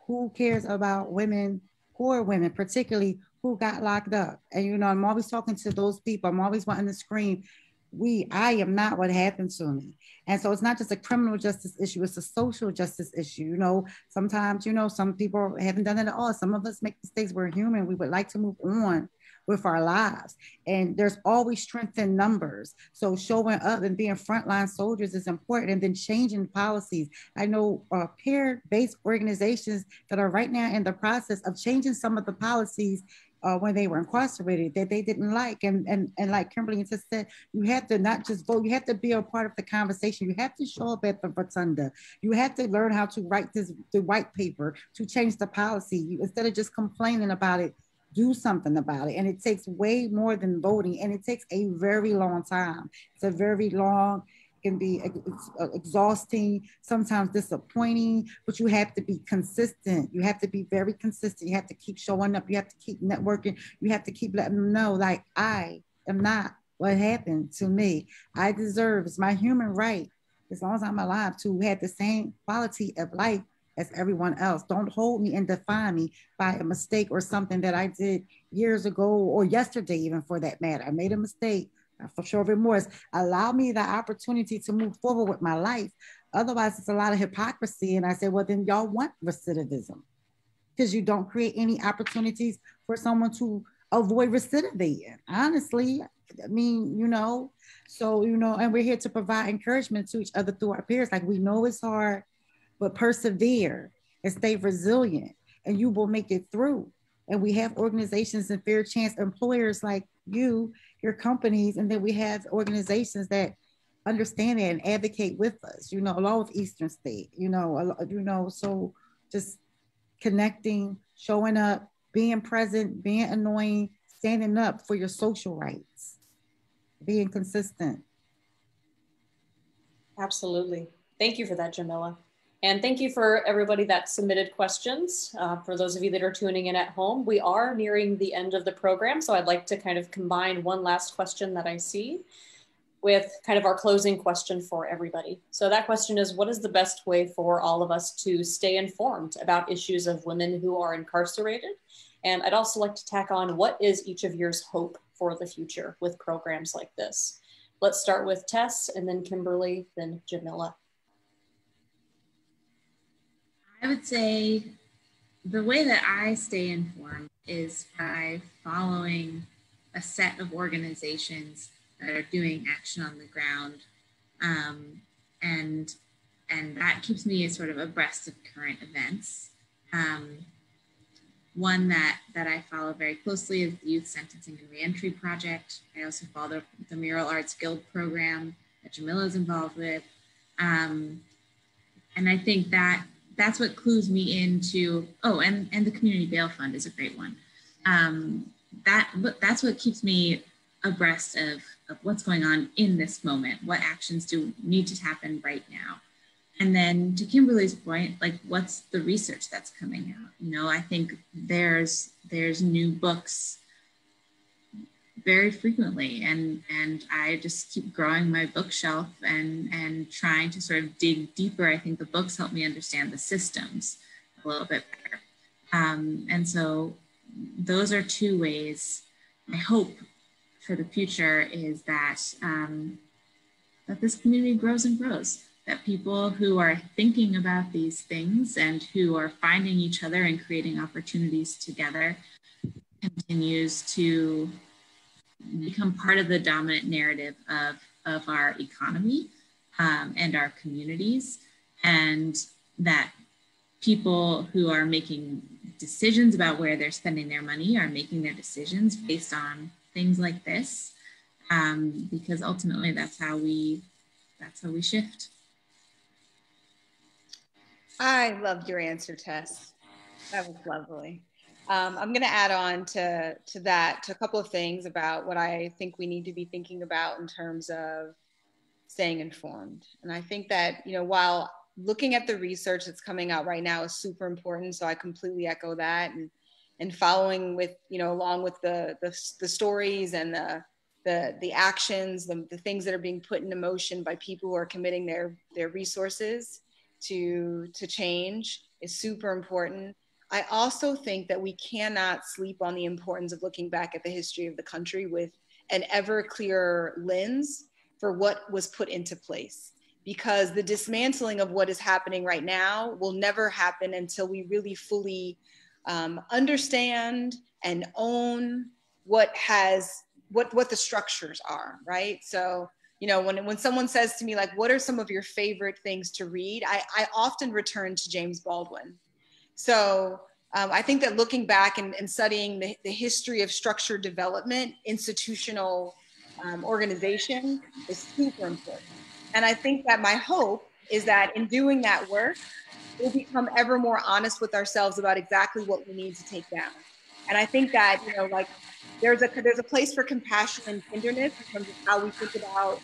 who cares about women, poor women, particularly who got locked up. And, I'm always talking to those people. I'm always wanting to scream, I am not what happened to me. And so it's not just a criminal justice issue, it's a social justice issue. Sometimes, some people haven't done it at all. Some of us make mistakes, we're human, we would like to move on. with our lives. And there's always strength in numbers. So showing up and being frontline soldiers is important, and then changing policies. I know peer-based organizations that are right now in the process of changing some of the policies when they were incarcerated that they didn't like. And like Kimberly just said, you have to not just vote, you have to be a part of the conversation. You have to show up at the rotunda. You have to learn how to write the white paper to change the policy. Instead of just complaining about it, do something about it. And it takes way more than voting, and it takes a very long time. It's a very long, can be exhausting, sometimes disappointing, but you have to be consistent. You have to be very consistent. You have to keep showing up. You have to keep networking. You have to keep letting them know, like, I am not what happened to me. I deserve, it's my human right, as long as I'm alive, to have the same quality of life as everyone else. Don't hold me and define me by a mistake or something that I did years ago or yesterday, even for that matter. I made a mistake. For sure, remorse. Allow me the opportunity to move forward with my life. Otherwise, it's a lot of hypocrisy. And I said, well, then y'all want recidivism, because you don't create any opportunities for someone to avoid recidivating. Honestly, I mean, so, and we're here to provide encouragement to each other through our peers. Like, we know it's hard, but persevere and stay resilient, and you will make it through. And we have organizations and fair chance employers like your companies, and then we have organizations that understand that and advocate with us, along with Eastern State, so just connecting, showing up, being present, being annoying, standing up for your social rights, being consistent. Absolutely. Thank you for that, Jamila. And thank you for everybody that submitted questions. For those of you that are tuning in at home, we are nearing the end of the program. So I'd like to kind of combine one last question that I see with kind of our closing question for everybody. So that question is, what is the best way for all of us to stay informed about issues of women who are incarcerated? And I'd also like to tack on, what is each of yours hope for the future with programs like this? Let's start with Tess, and then Kimberly, then Jamila. I would say the way that I stay informed is by following a set of organizations that are doing action on the ground. And that keeps me sort of abreast of current events. One that I follow very closely is the Youth Sentencing and Reentry Project. I also follow the Mural Arts Guild program that Jamila is involved with. And I think that's what clues me into, and the Community Bail Fund is a great one. That's what keeps me abreast of what's going on in this moment. What actions do need to happen right now? And then to Kimberly's point, like, what's the research that's coming out? I think there's new books very frequently, and I just keep growing my bookshelf and trying to sort of dig deeper. I think the books help me understand the systems a little bit better. And so those are two ways. My hope for the future is that that this community grows and grows, that people who are thinking about these things and who are finding each other and creating opportunities together continues to become part of the dominant narrative of our economy and our communities, and that people who are making decisions about where they're spending their money are making their decisions based on things like this, because ultimately that's how we shift. I loved your answer, Tess. That was lovely. I'm going to add on to a couple of things about what I think we need to be thinking about in terms of staying informed. And I think that, while looking at the research that's coming out right now is super important, so I completely echo that, and following with, along with the stories and the actions, the things that are being put into motion by people who are committing their resources to change is super important. I also think that we cannot sleep on the importance of looking back at the history of the country with an ever clearer lens for what was put into place, because the dismantling of what is happening right now will never happen until we really fully understand and own what the structures are, right? So, you know, when someone says to me, like, what are some of your favorite things to read? I often return to James Baldwin. So I think that looking back and studying the history of structured development, institutional organization is super important. And I think that my hope is that in doing that work, we'll become ever more honest with ourselves about exactly what we need to take down. And I think that, you know, like there's a place for compassion and tenderness in terms of how we think about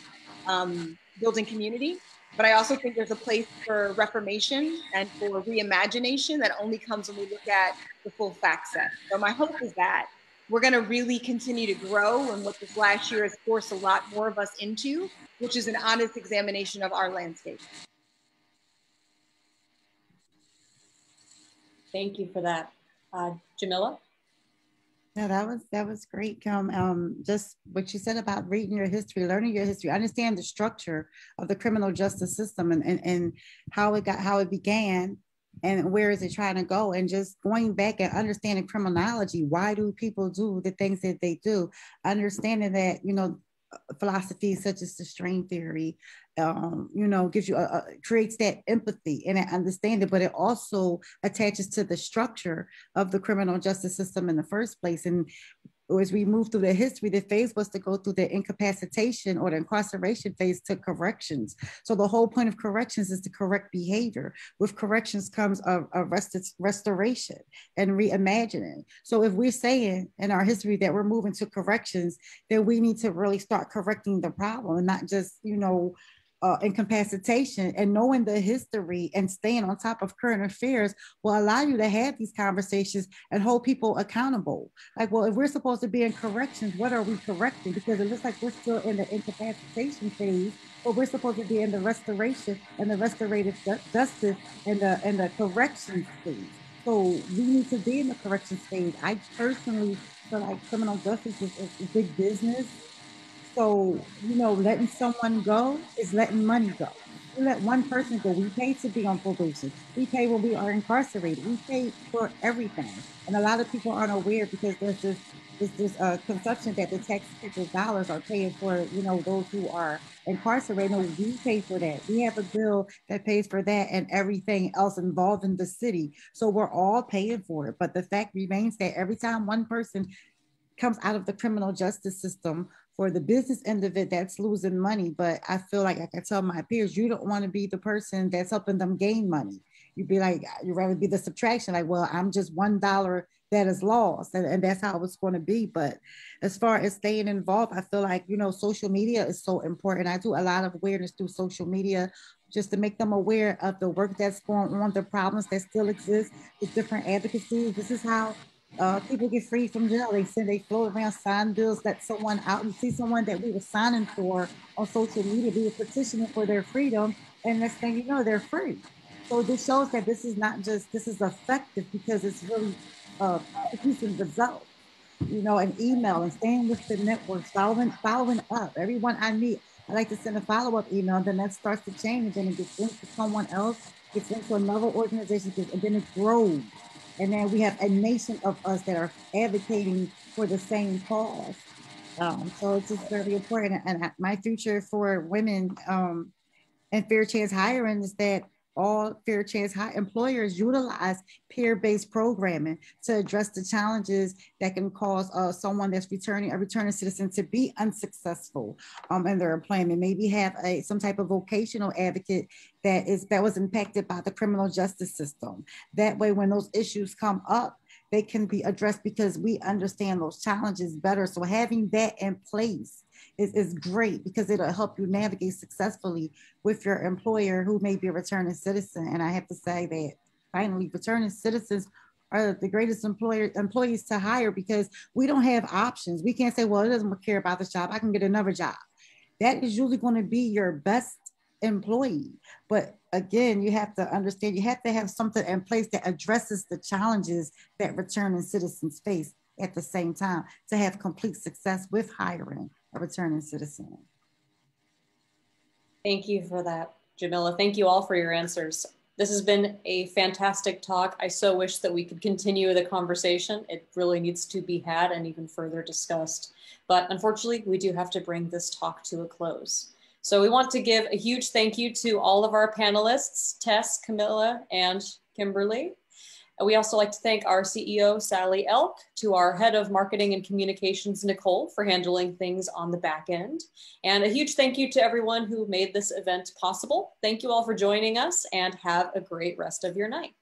building community. But I also think there's a place for reformation and for reimagination that only comes when we look at the full fact set. So my hope is that we're going to really continue to grow, and what this last year has forced a lot more of us into, which is an honest examination of our landscape. Thank you for that. Jamila? Yeah, that was great, Kim. Just what you said about reading your history, learning your history, understand the structure of the criminal justice system and how it began and where is it trying to go, and just going back and understanding criminology. Why do people do the things that they do? Understanding that, you know, philosophies such as the strain theory, you know, gives you creates that empathy and that understanding, but it also attaches to the structure of the criminal justice system in the first place. And as we move through the history, the phase was to go through the incapacitation or the incarceration phase to corrections. So the whole point of corrections is to correct behavior. With corrections comes a restoration and reimagining. So if we're saying in our history that we're moving to corrections, then we need to really start correcting the problem and not just, you know, incapacitation. And knowing the history and staying on top of current affairs will allow you to have these conversations and hold people accountable. Like, well, if we're supposed to be in corrections, what are we correcting? Because it looks like we're still in the incapacitation phase, but we're supposed to be in the restoration and the restorative justice and the corrections phase. So we need to be in the corrections phase. I personally feel like criminal justice is big business. So, you know, letting someone go is letting money go. We let one person go. We pay to be on probation. We pay when we are incarcerated. We pay for everything. And a lot of people aren't aware because there's this conception that the taxpayers' dollars are paying for, you know, those who are incarcerated. No, we pay for that. We have a bill that pays for that and everything else involved in the city. So we're all paying for it. But the fact remains that every time one person comes out of the criminal justice system, for the business end of it, that's losing money. But I feel like I tell my peers, you don't want to be the person that's helping them gain money. You'd be like, you'd rather be the subtraction, like, well, I'm just $1 that is lost. And that's how it's going to be. But as far as staying involved, I feel like, you know, social media is so important. I do a lot of awareness through social media just to make them aware of the work that's going on, the problems that still exist, the different advocacies. This is how people get free from jail. They float around, sign bills, let someone out. You see someone that we were signing for on social media, we were petitioning for their freedom, and next thing you know, they're free. So this shows that this is not just, this is effective because it's really producing results, you know, and email and staying with the networks, following up. Everyone I meet, I like to send a follow-up email, and then that starts to change, and it gets into someone else, gets into another organization, and then it grows. And then we have a nation of us that are advocating for the same cause. So it's just very important. And my future for women and fair chance hiring is that all fair chance employers utilize peer-based programming to address the challenges that can cause someone that's a returning citizen to be unsuccessful in their employment. Maybe have some type of vocational advocate that was impacted by the criminal justice system. That way, when those issues come up, they can be addressed because we understand those challenges better. So having that in place is great because it'll help you navigate successfully with your employer who may be a returning citizen. And I have to say that finally, returning citizens are the greatest employees to hire because we don't have options. We can't say, well, it doesn't care about this job, I can get another job. That is usually going to be your best employee. But again, you have to understand, you have to have something in place that addresses the challenges that returning citizens face at the same time to have complete success with hiring a returning citizen. Thank you for that, Jamila. Thank you all for your answers. This has been a fantastic talk. I so wish that we could continue the conversation. It really needs to be had and even further discussed. But unfortunately, we do have to bring this talk to a close. So we want to give a huge thank you to all of our panelists, Tess, Camilla, and Kimberly. We also like to thank our CEO, Sally Elk, to our head of marketing and communications, Nicole, for handling things on the back end. And a huge thank you to everyone who made this event possible. Thank you all for joining us and have a great rest of your night.